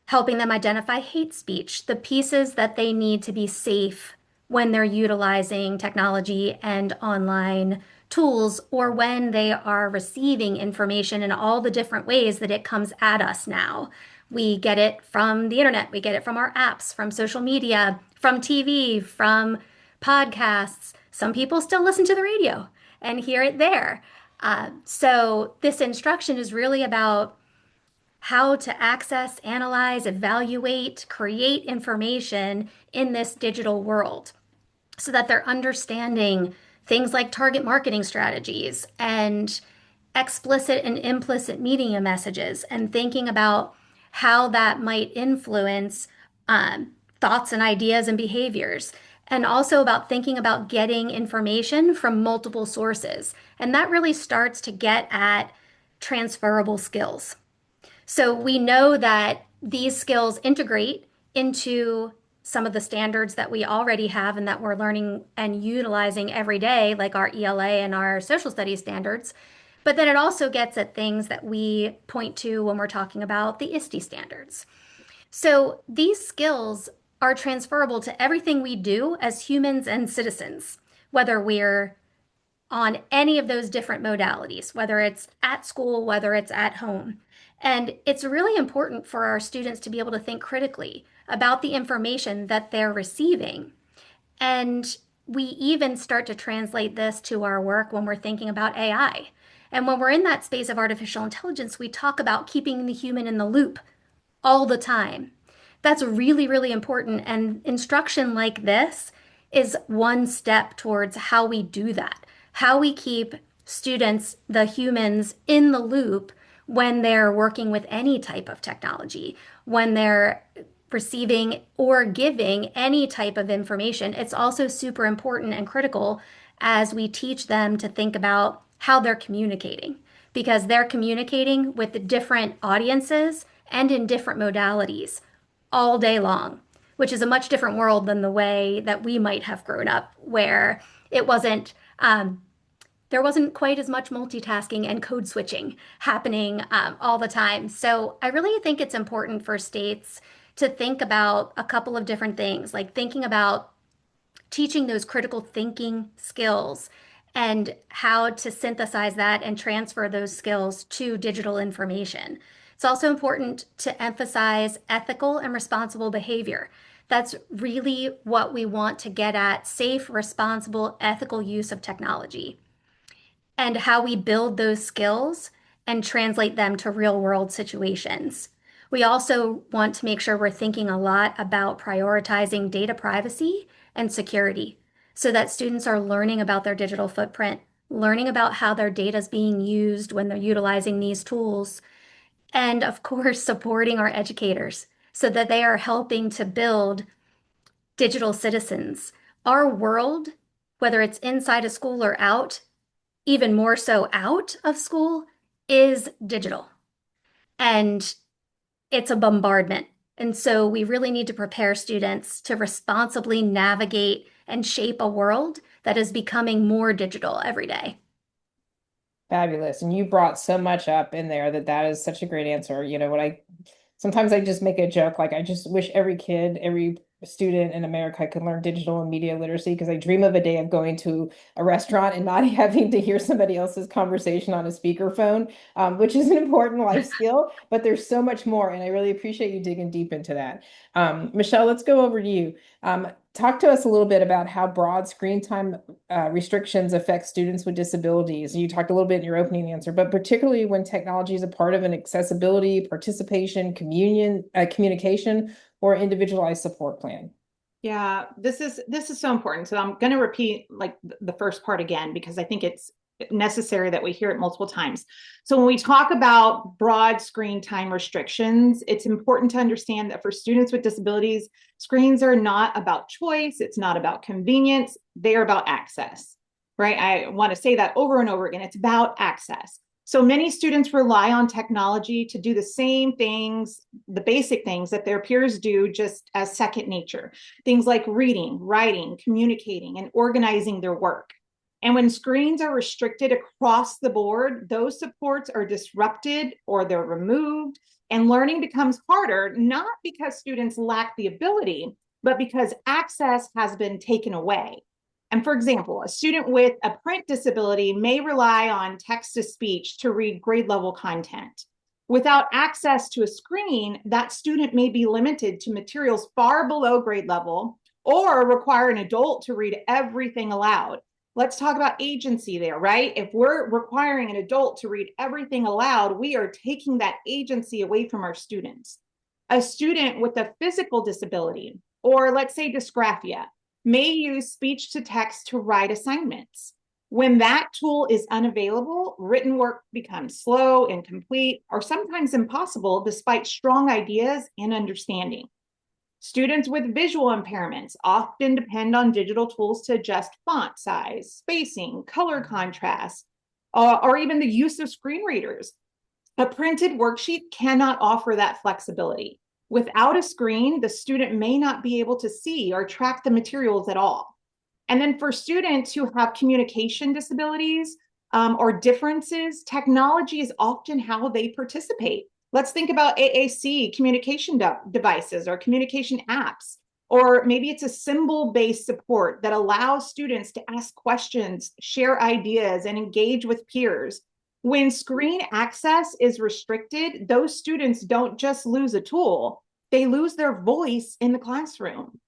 helping them identify hate speech, the pieces that they need to be safe when they're utilizing technology and online tools, or when they are receiving information in all the different ways that it comes at us now. We get it from the internet, we get it from our apps, from social media, from TV, from podcasts. Some people still listen to the radio and hear it there. So this instruction is really about how to access, analyze, evaluate, create information in this digital world so that they're understanding things like target marketing strategies and explicit and implicit media messages, and thinking about how that might influence thoughts and ideas and behaviors, and also about thinking about getting information from multiple sources. And that really starts to get at transferable skills. So we know that these skills integrate into some of the standards that we already have and that we're learning and utilizing every day, like our ELA and our social studies standards. But then it also gets at things that we point to when we're talking about the ISTE standards. So these skills are transferable to everything we do as humans and citizens, whether we're on any of those different modalities, whether it's at school, whether it's at home. And it's really important for our students to be able to think critically about the information that they're receiving. And we even start to translate this to our work when we're thinking about AI. And when we're in that space of artificial intelligence, we talk about keeping the human in the loop all the time. That's really, really important. And instruction like this is one step towards how we do that, how we keep students, the humans, in the loop when they're working with any type of technology, when they're receiving or giving any type of information. It's also super important and critical as we teach them to think about how they're communicating, because they're communicating with different audiences and in different modalities all day long, which is a much different world than the way that we might have grown up, where it wasn't there wasn't quite as much multitasking and code switching happening all the time. So I really think it's important for states to think about a couple of different things, like thinking about teaching those critical thinking skills and how to synthesize that and transfer those skills to digital information. It's also important to emphasize ethical and responsible behavior. That's really what we want to get at: safe, responsible, ethical use of technology, and how we build those skills and translate them to real world situations. We also want to make sure we're thinking a lot about prioritizing data privacy and security so that students are learning about their digital footprint, learning about how their data is being used when they're utilizing these tools, and of course, supporting our educators so that they are helping to build digital citizens. Our world, whether it's inside a school or out, even more so out of school, is digital. And it's a bombardment. And so we really need to prepare students to responsibly navigate and shape a world that is becoming more digital every day. Fabulous. And you brought so much up in there that is such a great answer. You know, sometimes I just make a joke, like I just wish every kid, every student in America could learn digital and media literacy, because I dream of a day of going to a restaurant and not having to hear somebody else's conversation on a speakerphone, which is an important life skill, but there's so much more. And I really appreciate you digging deep into that. Michelle, let's go over to you. Talk to us a little bit about how broad screen time restrictions affect students with disabilities. You talked a little bit in your opening answer, but particularly when technology is a part of an accessibility, participation, communication, or individualized support plan. Yeah, this is so important. So I'm going to repeat like the first part again, because I think it's necessary that we hear it multiple times. So when we talk about broad screen time restrictions, it's important to understand that for students with disabilities, screens are not about choice. It's not about convenience. They're about access, right? I want to say that over and over again. It's about access. So many students rely on technology to do the same things, the basic things that their peers do just as second nature. Things like reading, writing, communicating, and organizing their work. And when screens are restricted across the board, those supports are disrupted or they're removed, and learning becomes harder, not because students lack the ability, but because access has been taken away. And for example, a student with a print disability may rely on text-to-speech to read grade level content. Without access to a screen, that student may be limited to materials far below grade level or require an adult to read everything aloud. Let's talk about agency there, right? If we're requiring an adult to read everything aloud, we are taking that agency away from our students. A student with a physical disability, or let's say dysgraphia, may use speech to text to write assignments. When that tool is unavailable, written work becomes slow, incomplete, or sometimes impossible despite strong ideas and understanding. Students with visual impairments often depend on digital tools to adjust font size, spacing, color contrast, or even the use of screen readers. A printed worksheet cannot offer that flexibility. Without a screen, the student may not be able to see or track the materials at all. And then for students who have communication disabilities or differences, technology is often how they participate. Let's think about AAC communication devices or communication apps, or maybe it's a symbol-based support that allows students to ask questions, share ideas, and engage with peers. When screen access is restricted, those students don't just lose a tool, they lose their voice in the classroom.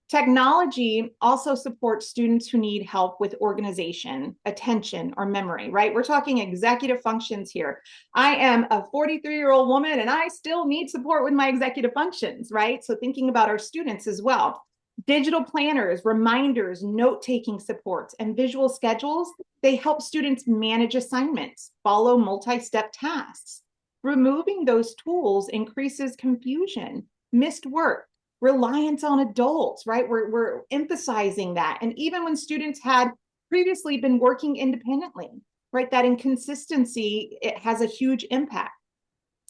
Technology also supports students who need help with organization, attention, or memory, right? We're talking executive functions here. I am a 43-year-old woman and I still need support with my executive functions, right? So thinking about our students as well. Digital planners, reminders, note-taking supports, and visual schedules, they help students manage assignments, follow multi-step tasks. Removing those tools increases confusion, missed work, reliance on adults, right? We're emphasizing that. And even when students had previously been working independently, right? That inconsistency, it has a huge impact.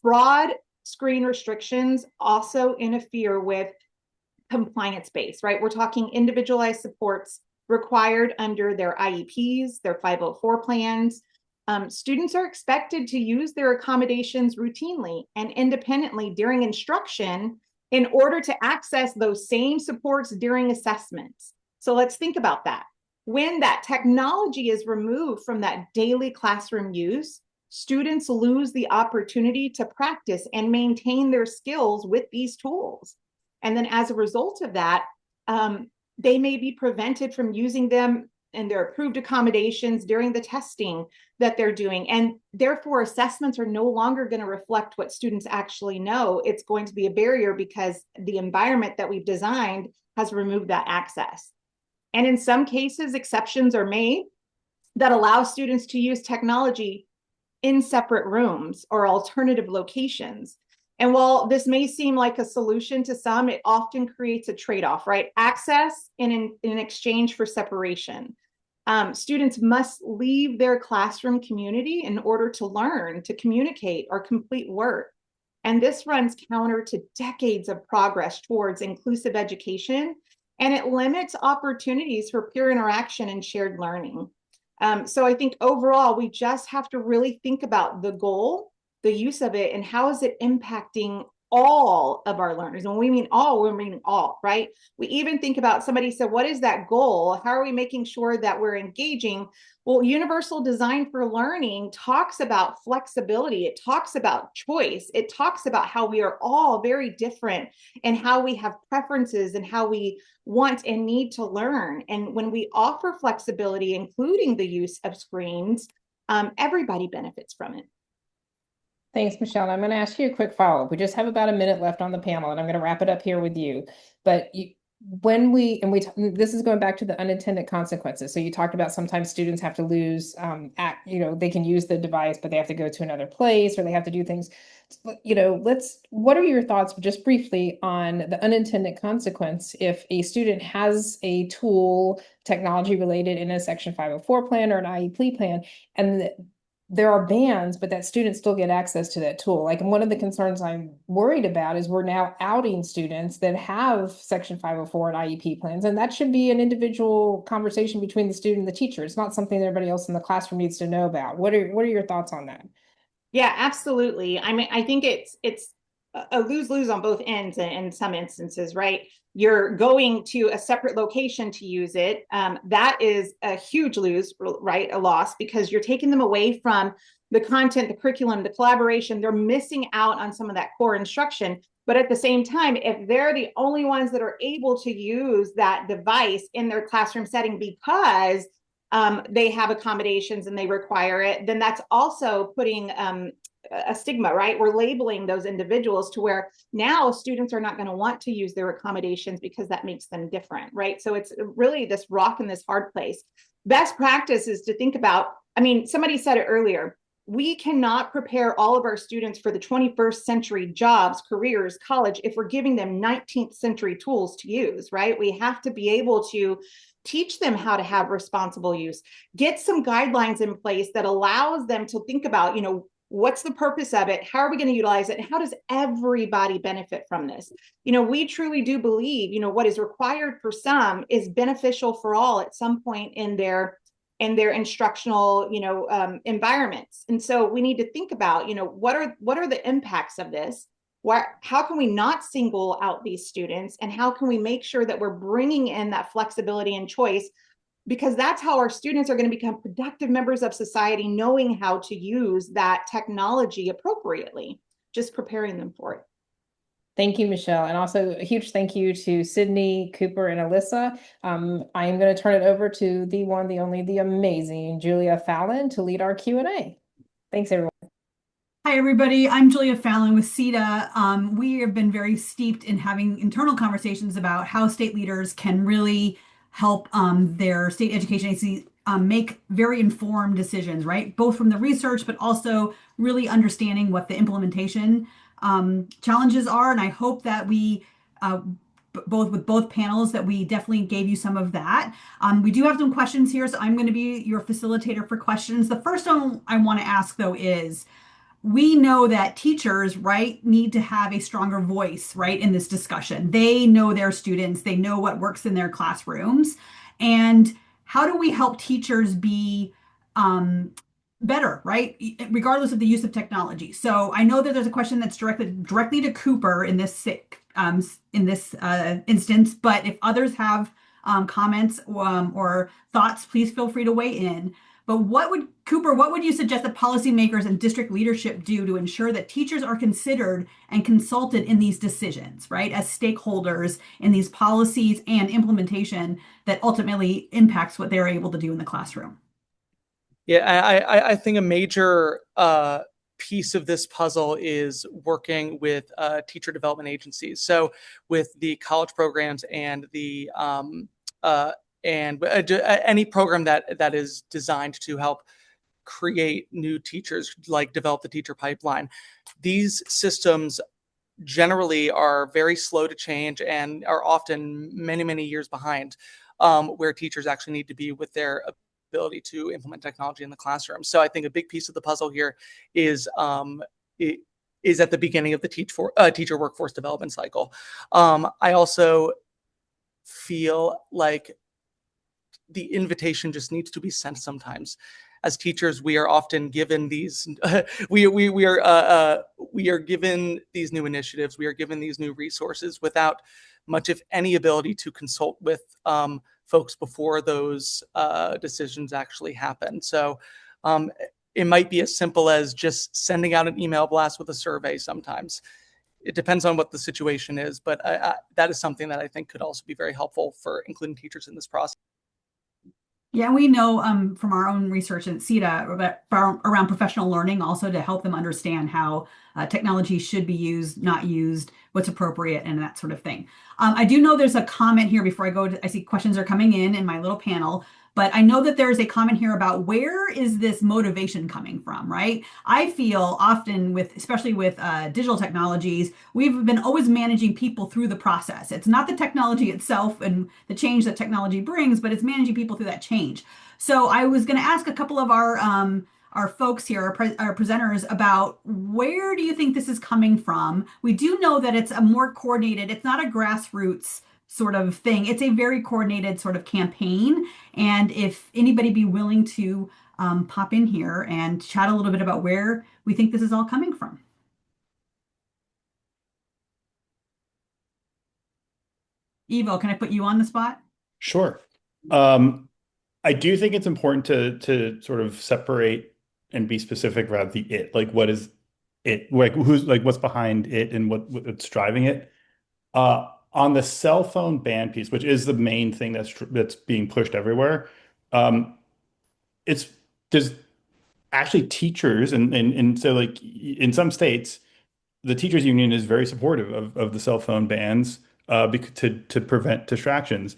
Broad screen restrictions also interfere with compliance base, right? We're talking individualized supports required under their IEPs, their 504 plans. Students are expected to use their accommodations routinely and independently during instruction in order to access those same supports during assessments. So let's think about that. When that technology is removed from that daily classroom use, students lose the opportunity to practice and maintain their skills with these tools. And then as a result of that, they may be prevented from using them and their approved accommodations during the testing that they're doing. And therefore, assessments are no longer going to reflect what students actually know. It's going to be a barrier because the environment that we've designed has removed that access. And in some cases, exceptions are made that allow students to use technology in separate rooms or alternative locations. And while this may seem like a solution to some, it often creates a trade-off, right? Access in exchange for separation. Students must leave their classroom community in order to learn, to communicate, or complete work. And this runs counter to decades of progress towards inclusive education, and it limits opportunities for peer interaction and shared learning. So I think overall, we just have to really think about the goal, the use of it, and how is it impacting all of our learners. And when we mean all, we mean all, right? We even think about, somebody said, what is that goal? How are we making sure that we're engaging? Well, universal design for learning talks about flexibility. It talks about choice. It talks about how we are all very different and how we have preferences and how we want and need to learn. And when we offer flexibility, including the use of screens, everybody benefits from it. Thanks, Michelle. I'm going to ask you a quick follow-up. We just have about a minute left on the panel, and I'm going to wrap it up here with you. But this is going back to the unintended consequences. So you talked about sometimes students have to lose, they can use the device, but they have to go to another place or they have to do things. What are your thoughts just briefly on the unintended consequence if a student has a tool, technology related in a Section 504 plan or an IEP plan, and there are bans, but that students still get access to that tool. Like, one of the concerns I'm worried about is we're now outing students that have Section 504 and IEP plans, and that should be an individual conversation between the student and the teacher. It's not something that everybody else in the classroom needs to know about. What are your thoughts on that? Yeah, absolutely. I mean, I think it's a lose-lose on both ends in some instances, right? You're going to a separate location to use it. That is a huge lose, right? A loss, because you're taking them away from the content, the curriculum, the collaboration. They're missing out on some of that core instruction. But at the same time, if they're the only ones that are able to use that device in their classroom setting because they have accommodations and they require it, then that's also putting a stigma, right? We're labeling those individuals to where now students are not going to want to use their accommodations because that makes them different, right? So it's really this rock and this hard place. Best practice is to think about, I mean, somebody said it earlier, we cannot prepare all of our students for the 21st century jobs, careers, college, if we're giving them 19th century tools to use, right? We have to be able to teach them how to have responsible use, get some guidelines in place that allows them to think about, what's the purpose of it? How are we going to utilize it? And how does everybody benefit from this? We truly do believe, what is required for some is beneficial for all at some point in their instructional, environments. And so we need to think about, what are the impacts of this? How can we not single out these students? And how can we make sure that we're bringing in that flexibility and choice? Because that's how our students are going to become productive members of society, knowing how to use that technology appropriately, just preparing them for it. Thank you, Michelle. And also a huge thank you to Sydney, Cooper, and Alyssa. I am going to turn it over to the one, the only, the amazing Julia Fallon to lead our Q&A. Thanks, everyone. Hi, everybody. I'm Julia Fallon with SETDA. We have been very steeped in having internal conversations about how state leaders can really help their state education agencies make very informed decisions, right? Both from the research, but also really understanding what the implementation challenges are. And I hope that we both panels that we definitely gave you some of that. We do have some questions here, so I'm going to be your facilitator for questions. The first one I want to ask, though, is we know that teachers, right, need to have a stronger voice, right, in this discussion. They know their students, they know what works in their classrooms. And how do we help teachers be better, right, regardless of the use of technology? So I know that there's a question that's directly to Cooper in this instance, but if others have comments or thoughts, please feel free to weigh in. But Cooper, what would you suggest that policymakers and district leadership do to ensure that teachers are considered and consulted in these decisions, right, as stakeholders in these policies and implementation that ultimately impacts what they're able to do in the classroom? Yeah, I think a major piece of this puzzle is working with teacher development agencies. So with the college programs and the any program that is designed to help create new teachers, like develop the teacher pipeline. These systems generally are very slow to change and are often many, many years behind, where teachers actually need to be with their ability to implement technology in the classroom. So I think a big piece of the puzzle here is at the beginning of the teacher workforce development cycle. I also feel like the invitation just needs to be sent sometimes. As teachers, we are often given these. We are given these new initiatives. We are given these new resources without much, if any, ability to consult with folks before those decisions actually happen. So it might be as simple as just sending out an email blast with a survey. Sometimes it depends on what the situation is, but that is something that I think could also be very helpful for including teachers in this process. Yeah, we know from our own research at SETDA around professional learning also to help them understand how technology should be used, not used, what's appropriate, and that sort of thing. I do know there's a comment here before I go I see questions are coming in my little panel, but I know that there's a comment here about where is this motivation coming from, right? I feel often especially with digital technologies, we've been always managing people through the process. It's not the technology itself and the change that technology brings, but it's managing people through that change. So I was going to ask a couple of our folks here, our presenters, about where do you think this is coming from? We do know that it's a more coordinated, it's not a grassroots sort of thing. It's a very coordinated sort of campaign. And if anybody be willing to pop in here and chat a little bit about where we think this is all coming from. Ivo, can I put you on the spot? Sure. I do think it's important to sort of separate and be specific about the it. Like, what is it? Like, what's behind it and what's driving it? On the cell phone ban piece, which is the main thing that's being pushed everywhere, there's actually teachers and so, like, in some states, the teachers union is very supportive of the cell phone bans to prevent distractions.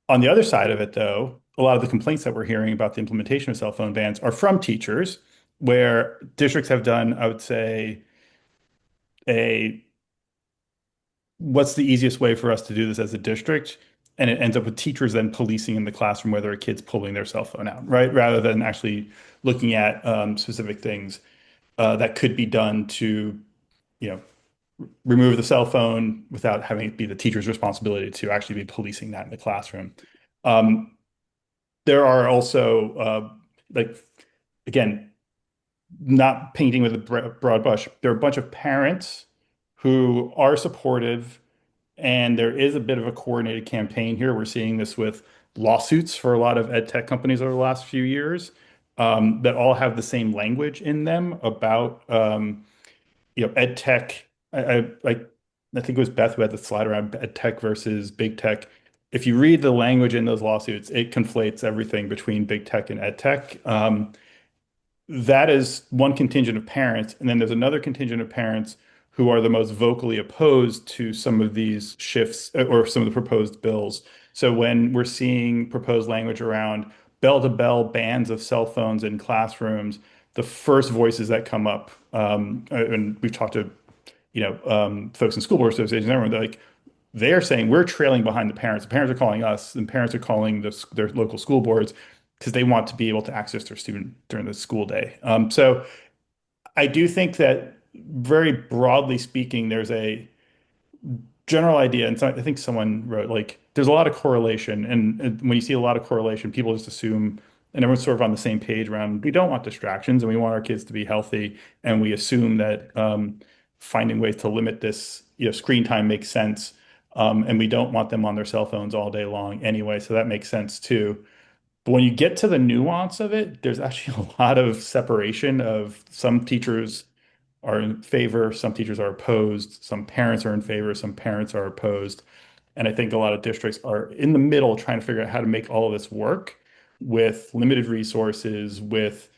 On the other side of it, though, a lot of the complaints that we're hearing about the implementation of cell phone bans are from teachers where districts have done, I would say, what's the easiest way for us to do this as a district? And it ends up with teachers then policing in the classroom whether a kid's pulling their cell phone out, right? Rather than actually looking at specific things that could be done to, you know, remove the cell phone without having it be the teacher's responsibility to actually be policing that in the classroom. There are also, like, again, not painting with a broad brush, there are a bunch of parents who are supportive, and there is a bit of a coordinated campaign here. We're seeing this with lawsuits for a lot of ed tech companies over the last few years, that all have the same language in them about ed tech. I think it was Beth who had the slide around ed tech versus big tech. If you read the language in those lawsuits, it conflates everything between big tech and ed tech. That is one contingent of parents, and then there's another contingent of parents who are the most vocally opposed to some of these shifts or some of the proposed bills. So when we're seeing proposed language around bell-to-bell bans of cell phones in classrooms, the first voices that come up, and we've talked to folks in school board associations, everyone, they're saying we're trailing behind the parents. The parents are calling us, and parents are calling their local school boards because they want to be able to access their student during the school day. So I do think that, very broadly speaking, there's a general idea, and so I think someone wrote, there's a lot of correlation, and when you see a lot of correlation, people just assume, and everyone's sort of on the same page around, we don't want distractions and we want our kids to be healthy, and we assume that finding ways to limit this screen time makes sense, and we don't want them on their cell phones all day long anyway, so that makes sense too. But when you get to the nuance of it, there's actually a lot of separation of some teachers are in favor, some teachers are opposed, some parents are in favor, some parents are opposed. And I think a lot of districts are in the middle trying to figure out how to make all of this work with limited resources, with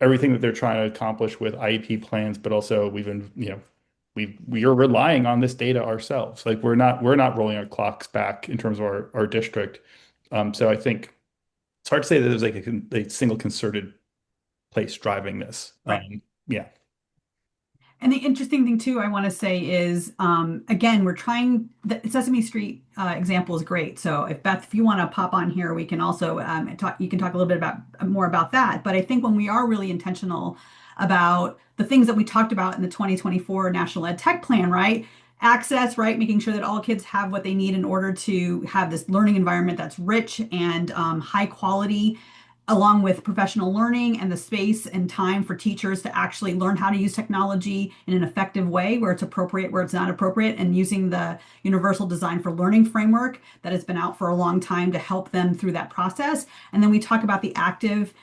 everything that they're trying to accomplish with IEP plans, but also we are relying on this data ourselves. We're not rolling our clocks back in terms of our district. So I think it's hard to say that there's a single concerted place driving this. Right. Yeah. And the interesting thing too, I want to say is, again, we're trying, the Sesame Street example is great. So if Beth, if you want to pop on here, we can also you can talk a little bit more about that. But I think when we are really intentional about the things that we talked about in the 2024 National Ed Tech Plan, right? Access, right? Making sure that all kids have what they need in order to have this learning environment that's rich and high quality, along with professional learning and the space and time for teachers to actually learn how to use technology in an effective way, where it's appropriate, where it's not appropriate, and using the Universal Design for Learning framework that has been out for a long time to help them through that process. And then we talk about the active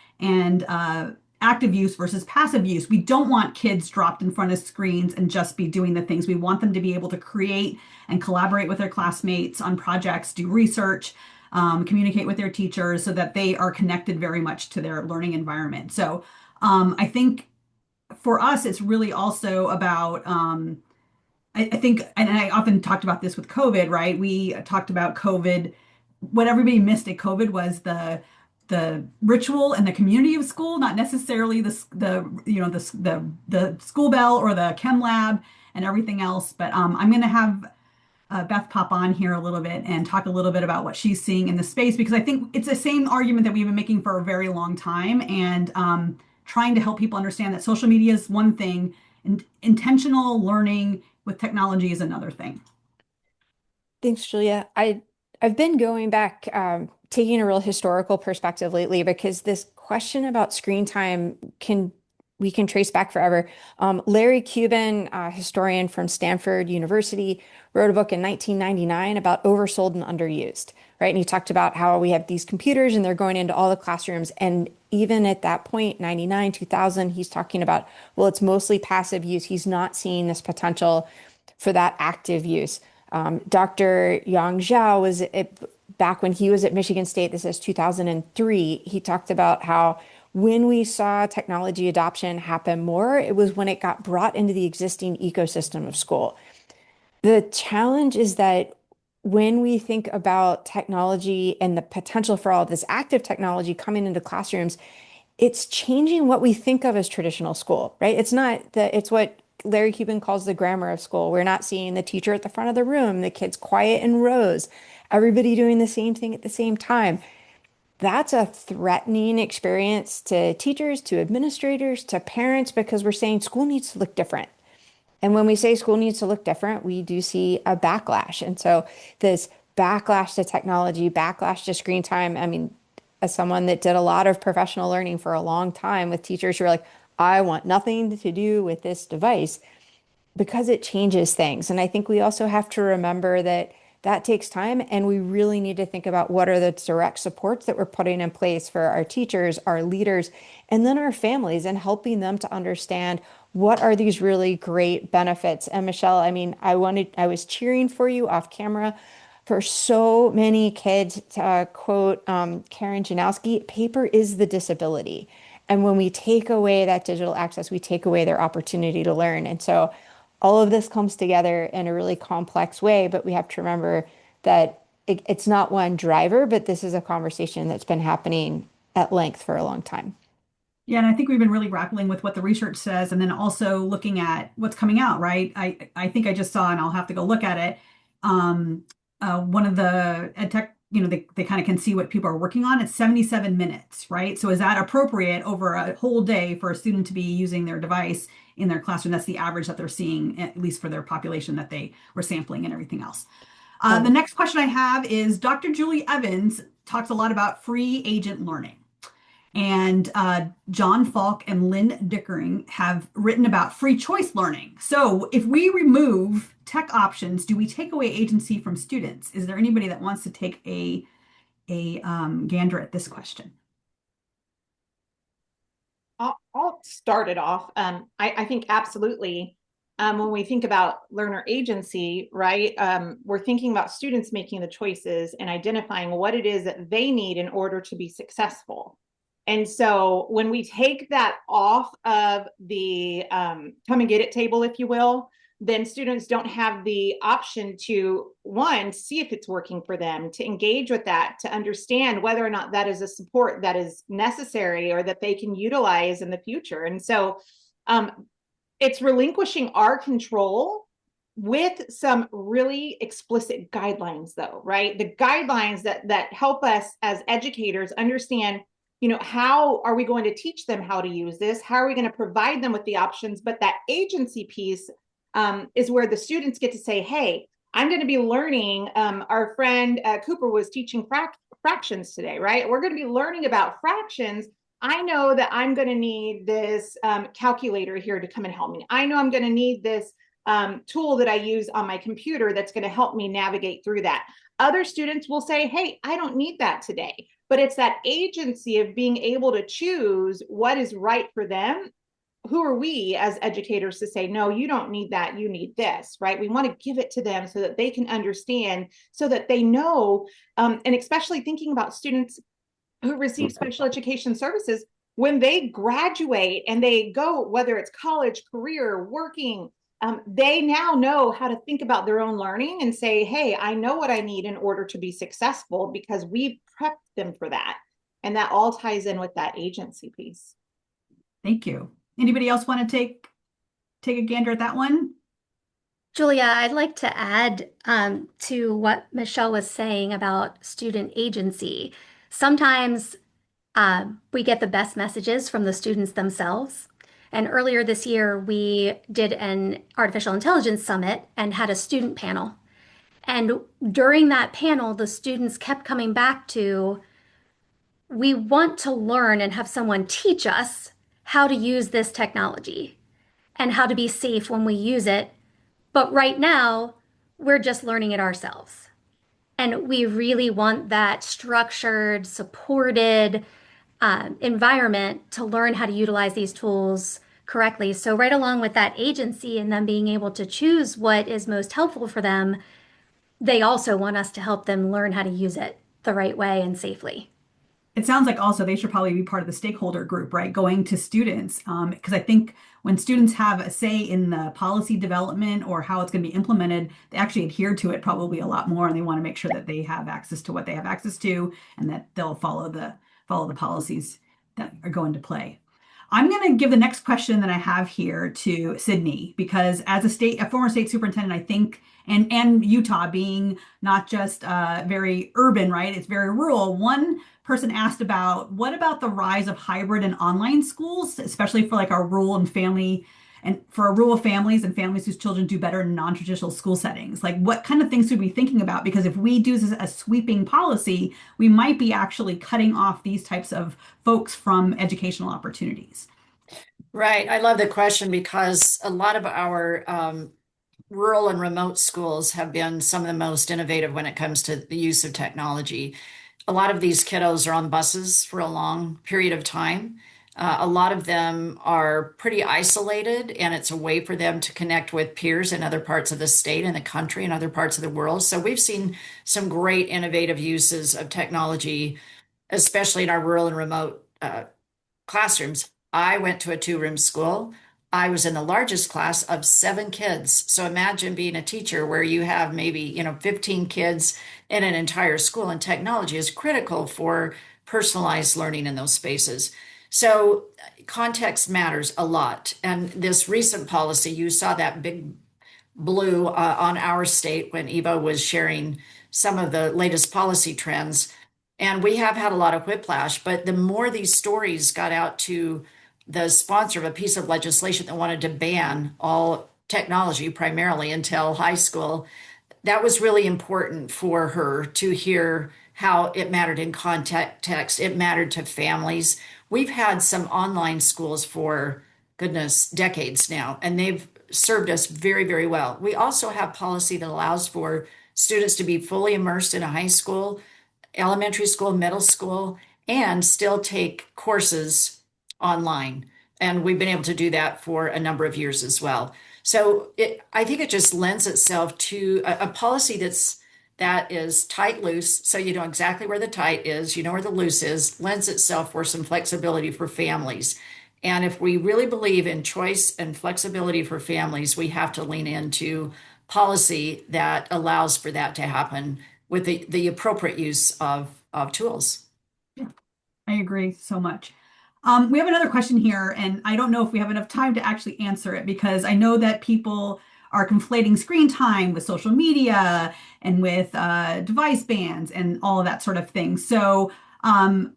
use versus passive use. We don't want kids dropped in front of screens and just be doing the things. We want them to be able to create and collaborate with their classmates on projects, do research, communicate with their teachers so that they are connected very much to their learning environment. So I think for us, it's really also about, I think, and I often talked about this with COVID, right? We talked about COVID. What everybody missed at COVID was the ritual and the community of school, not necessarily the school bell or the chem lab and everything else. But I'm going to have Beth pop on here a little bit and talk a little bit about what she's seeing in the space, because I think it's the same argument that we've been making for a very long time, and trying to help people understand that social media is one thing and intentional learning with technology is another thing. Thanks, Julia. I've been going back, taking a real historical perspective lately, because this question about screen time we can trace back forever. Larry Cuban, a historian from Stanford University, wrote a book in 1999 about oversold and underused, right? And he talked about how we have these computers and they're going into all the classrooms. And even at that point, 99, 2000, he's talking about, well, it's mostly passive use. He's not seeing this potential for that active use. Dr. Yang Zhao was back when he was at Michigan State, this is 2003, he talked about how when we saw technology adoption happen more, it was when it got brought into the existing ecosystem of school. The challenge is that when we think about technology and the potential for all of this active technology coming into classrooms, it's changing what we think of as traditional school, right? It's not that it's what Larry Cuban calls the grammar of school. We're not seeing the teacher at the front of the room, the kids quiet in rows, everybody doing the same thing at the same time. That's a threatening experience to teachers, to administrators, to parents, because we're saying school needs to look different. And when we say school needs to look different, we do see a backlash. And so this backlash to technology, backlash to screen time, I mean, as someone that did a lot of professional learning for a long time with teachers who are like, I want nothing to do with this device, because it changes things. And I think we also have to remember that that takes time, and we really need to think about what are the direct supports that we're putting in place for our teachers, our leaders, and then our families, and helping them to understand what are these really great benefits. And Michelle, I mean, I was cheering for you off camera. For so many kids, to quote Karen Janowski, paper is the disability. And when we take away that digital access, we take away their opportunity to learn. And so all of this comes together in a really complex way, but we have to remember that it's not one driver, but this is a conversation that's been happening at length for a long time. Yeah, and I think we've been really grappling with what the research says, and then also looking at what's coming out, right? I think I just saw, and I'll have to go look at it. One of the ed tech, they kind of can see what people are working on. It's 77 minutes, right? So is that appropriate over a whole day for a student to be using their device in their classroom? That's the average that they're seeing, at least for their population that they were sampling and everything else. The next question I have is Dr. Julie Evans talks a lot about free agent learning. And John Falk and Lynn Dickering have written about free choice learning. So if we remove tech options, do we take away agency from students? Is there anybody that wants to take a gander at this question? I'll start it off. I think absolutely. When we think about learner agency, right, we're thinking about students making the choices and identifying what it is that they need in order to be successful. And so when we take that off of the come and get it table, if you will, then students don't have the option to, one, see if it's working for them, to engage with that, to understand whether or not that is a support that is necessary or that they can utilize in the future. And so it's relinquishing our control with some really explicit guidelines, though, right? The guidelines that help us as educators understand, how are we going to teach them how to use this? How are we going to provide them with the options? But that agency piece is where the students get to say, hey, I'm going to be learning. Our friend Cooper was teaching fractions today, right? We're going to be learning about fractions. I know that I'm going to need this calculator here to come and help me. I know I'm going to need this tool that I use on my computer that's going to help me navigate through that. Other students will say, hey, I don't need that today. But it's that agency of being able to choose what is right for them. Who are we as educators to say, no, you don't need that, you need this, right? We want to give it to them so that they can understand, so that they know, and especially thinking about students who receive special education services, when they graduate and they go, whether it's college, career, working, they now know how to think about their own learning and say, hey, I know what I need in order to be successful because we've prepped them for that. And that all ties in with that agency piece. Thank you. Anybody else want to take a gander at that one? Julia, I'd like to add to what Michelle was saying about student agency. Sometimes we get the best messages from the students themselves. And earlier this year, we did an artificial intelligence summit and had a student panel. And during that panel, the students kept coming back to, we want to learn and have someone teach us how to use this technology and how to be safe when we use it. But right now, we're just learning it ourselves. And we really want that structured, supported environment to learn how to utilize these tools correctly. So right along with that agency and them being able to choose what is most helpful for them, they also want us to help them learn how to use it the right way and safely. It sounds like also they should probably be part of the stakeholder group, right? Going to students, because I think when students have a say in the policy development or how it's going to be implemented, they actually adhere to it probably a lot more, and they want to make sure that they have access to what they have access to, and that they'll follow the policies that go into play. I'm going to give the next question that I have here to Sydney, because as a former state superintendent, I think, and Utah being not just very urban, right? It's very rural. One person asked about what about the rise of hybrid and online schools, especially for like our rural and family and for our rural families and families whose children do better in non-traditional school settings. Like what kind of things should we be thinking about? Because if we do this as a sweeping policy, we might be actually cutting off these types of folks from educational opportunities. Right. I love the question because a lot of our rural and remote schools have been some of the most innovative when it comes to the use of technology. A lot of these kiddos are on buses for a long period of time. A lot of them are pretty isolated, and it's a way for them to connect with peers in other parts of the state and the country and other parts of the world. So we've seen some great innovative uses of technology, especially in our rural and remote classrooms. I went to a two-room school. I was in the largest class of 7 kids. So imagine being a teacher where you have maybe, 15 kids in an entire school, and technology is critical for personalized learning in those spaces. So context matters a lot. And this recent policy, you saw that big blue on our state when Eva was sharing some of the latest policy trends. And we have had a lot of whiplash, but the more these stories got out to the sponsor of a piece of legislation that wanted to ban all technology primarily until high school, that was really important for her to hear how it mattered in context. It mattered to families. We've had some online schools for, goodness, decades now, and they've served us very, very well. We also have policy that allows for students to be fully immersed in a high school, elementary school, middle school, and still take courses online. And we've been able to do that for a number of years as well. So I think it just lends itself to a policy that is tight loose. So you know exactly where the tight is, you know where the loose is, lends itself for some flexibility for families. And if we really believe in choice and flexibility for families, we have to lean into policy that allows for that to happen with the appropriate use of tools. Yeah, I agree so much. We have another question here, and I don't know if we have enough time to actually answer it because I know that people are conflating screen time with social media and with device bans and all of that sort of thing. So, and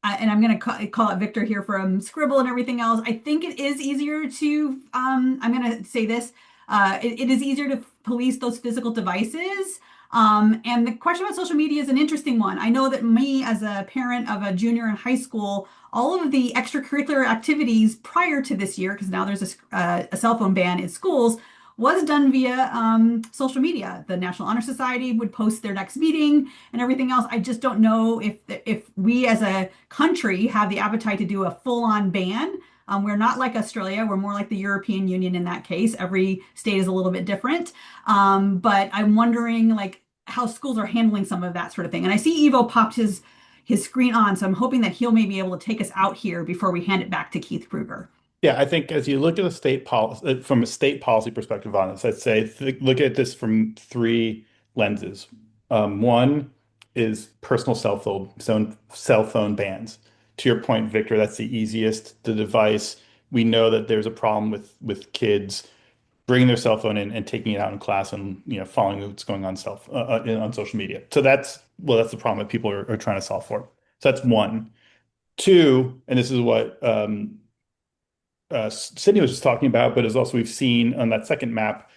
I'm going to call it Victor here from Scribble and everything else. I think it is easier to, I'm going to say this, it is easier to police those physical devices. And the question about social media is an interesting one. I know that me as a parent of a junior in high school, all of the extracurricular activities prior to this year, because now there's a cell phone ban in schools, was done via social media. The National Honor Society would post their next meeting and everything else. I just don't know if we as a country have the appetite to do a full-on ban. We're not like Australia. We're more like the European Union in that case. Every state is a little bit different. But I'm wondering like how schools are handling some of that sort of thing. And I see Evo popped his screen on, so I'm hoping that he'll maybe be able to take us out here before we hand it back to Keith Kruger. Yeah, I think as you look at the state policy from a state policy perspective on this, I'd say look at this from 3 lenses. One is personal cell phone bans. To your point, Victor, that's the easiest. The device, we know that there's a problem with kids bringing their cell phone in and taking it out in class and following what's going on on social media. So that's the problem that people are trying to solve for. So that's one. Two, and this is what Sydney was just talking about, but as also we've seen on that second map,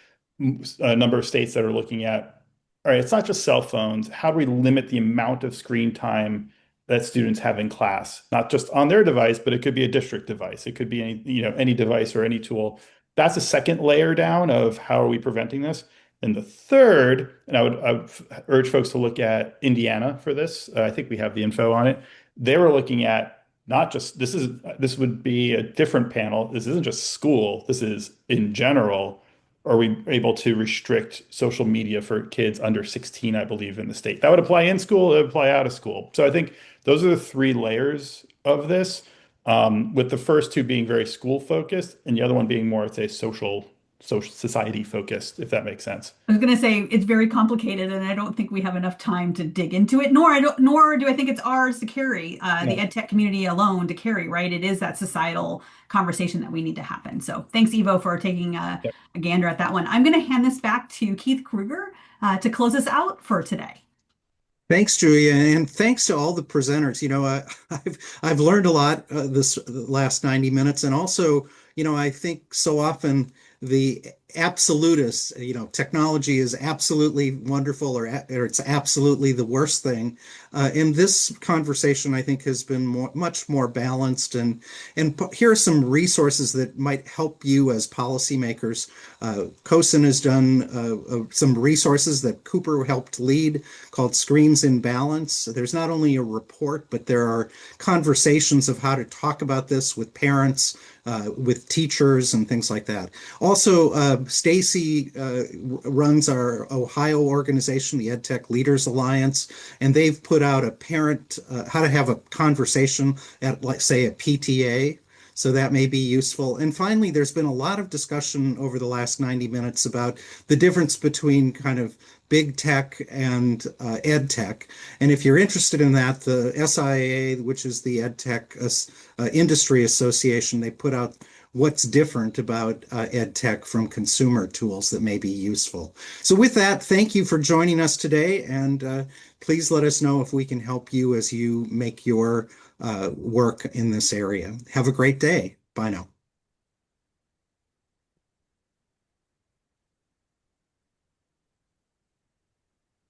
a number of states that are looking at, all right, it's not just cell phones. How do we limit the amount of screen time that students have in class? Not just on their device, but it could be a district device. It could be any device or any tool. That's a second layer down of how are we preventing this. And the third, and I would urge folks to look at Indiana for this. I think we have the info on it. They were looking at not just this would be a different panel. This isn't just school. This is in general. Are we able to restrict social media for kids under 16, I believe, in the state? That would apply in school, it would apply out of school. So I think those are the 3 layers of this, with the first 2 being very school focused and the other one being more, say, social social society focused, if that makes sense. I was going to say it's very complicated, and I don't think we have enough time to dig into it. Nor do I think it's ours to carry, the ed tech community alone to carry. Right? It is that societal conversation that we need to happen. So thanks, Ivo, for taking a gander at that one. I'm going to hand this back to Keith Kruger to close us out for today. Thanks, Julia, and thanks to all the presenters. I've learned a lot this last 90 minutes, and also, I think so often the absolutists, technology is absolutely wonderful, or it's absolutely the worst thing. And this conversation, I think, has been much more balanced. And here are some resources that might help you as policymakers. CoSN has done some resources that Cooper helped lead called Screens in Balance. There's not only a report, but there are conversations of how to talk about this with parents, with teachers, and things like that. Also, Stacy runs our Ohio organization, the EdTech Leaders Alliance, and they've put out a parent, how to have a conversation at, like, say, a PTA. So that may be useful. And finally, there's been a lot of discussion over the last 90 minutes about the difference between kind of big tech and ed tech. And if you're interested in that, the SIA, which is the Ed Tech Industry Association, they put out what's different about ed tech from consumer tools that may be useful. So with that, thank you for joining us today. And please let us know if we can help you as you make your work in this area. Have a great day. Bye now.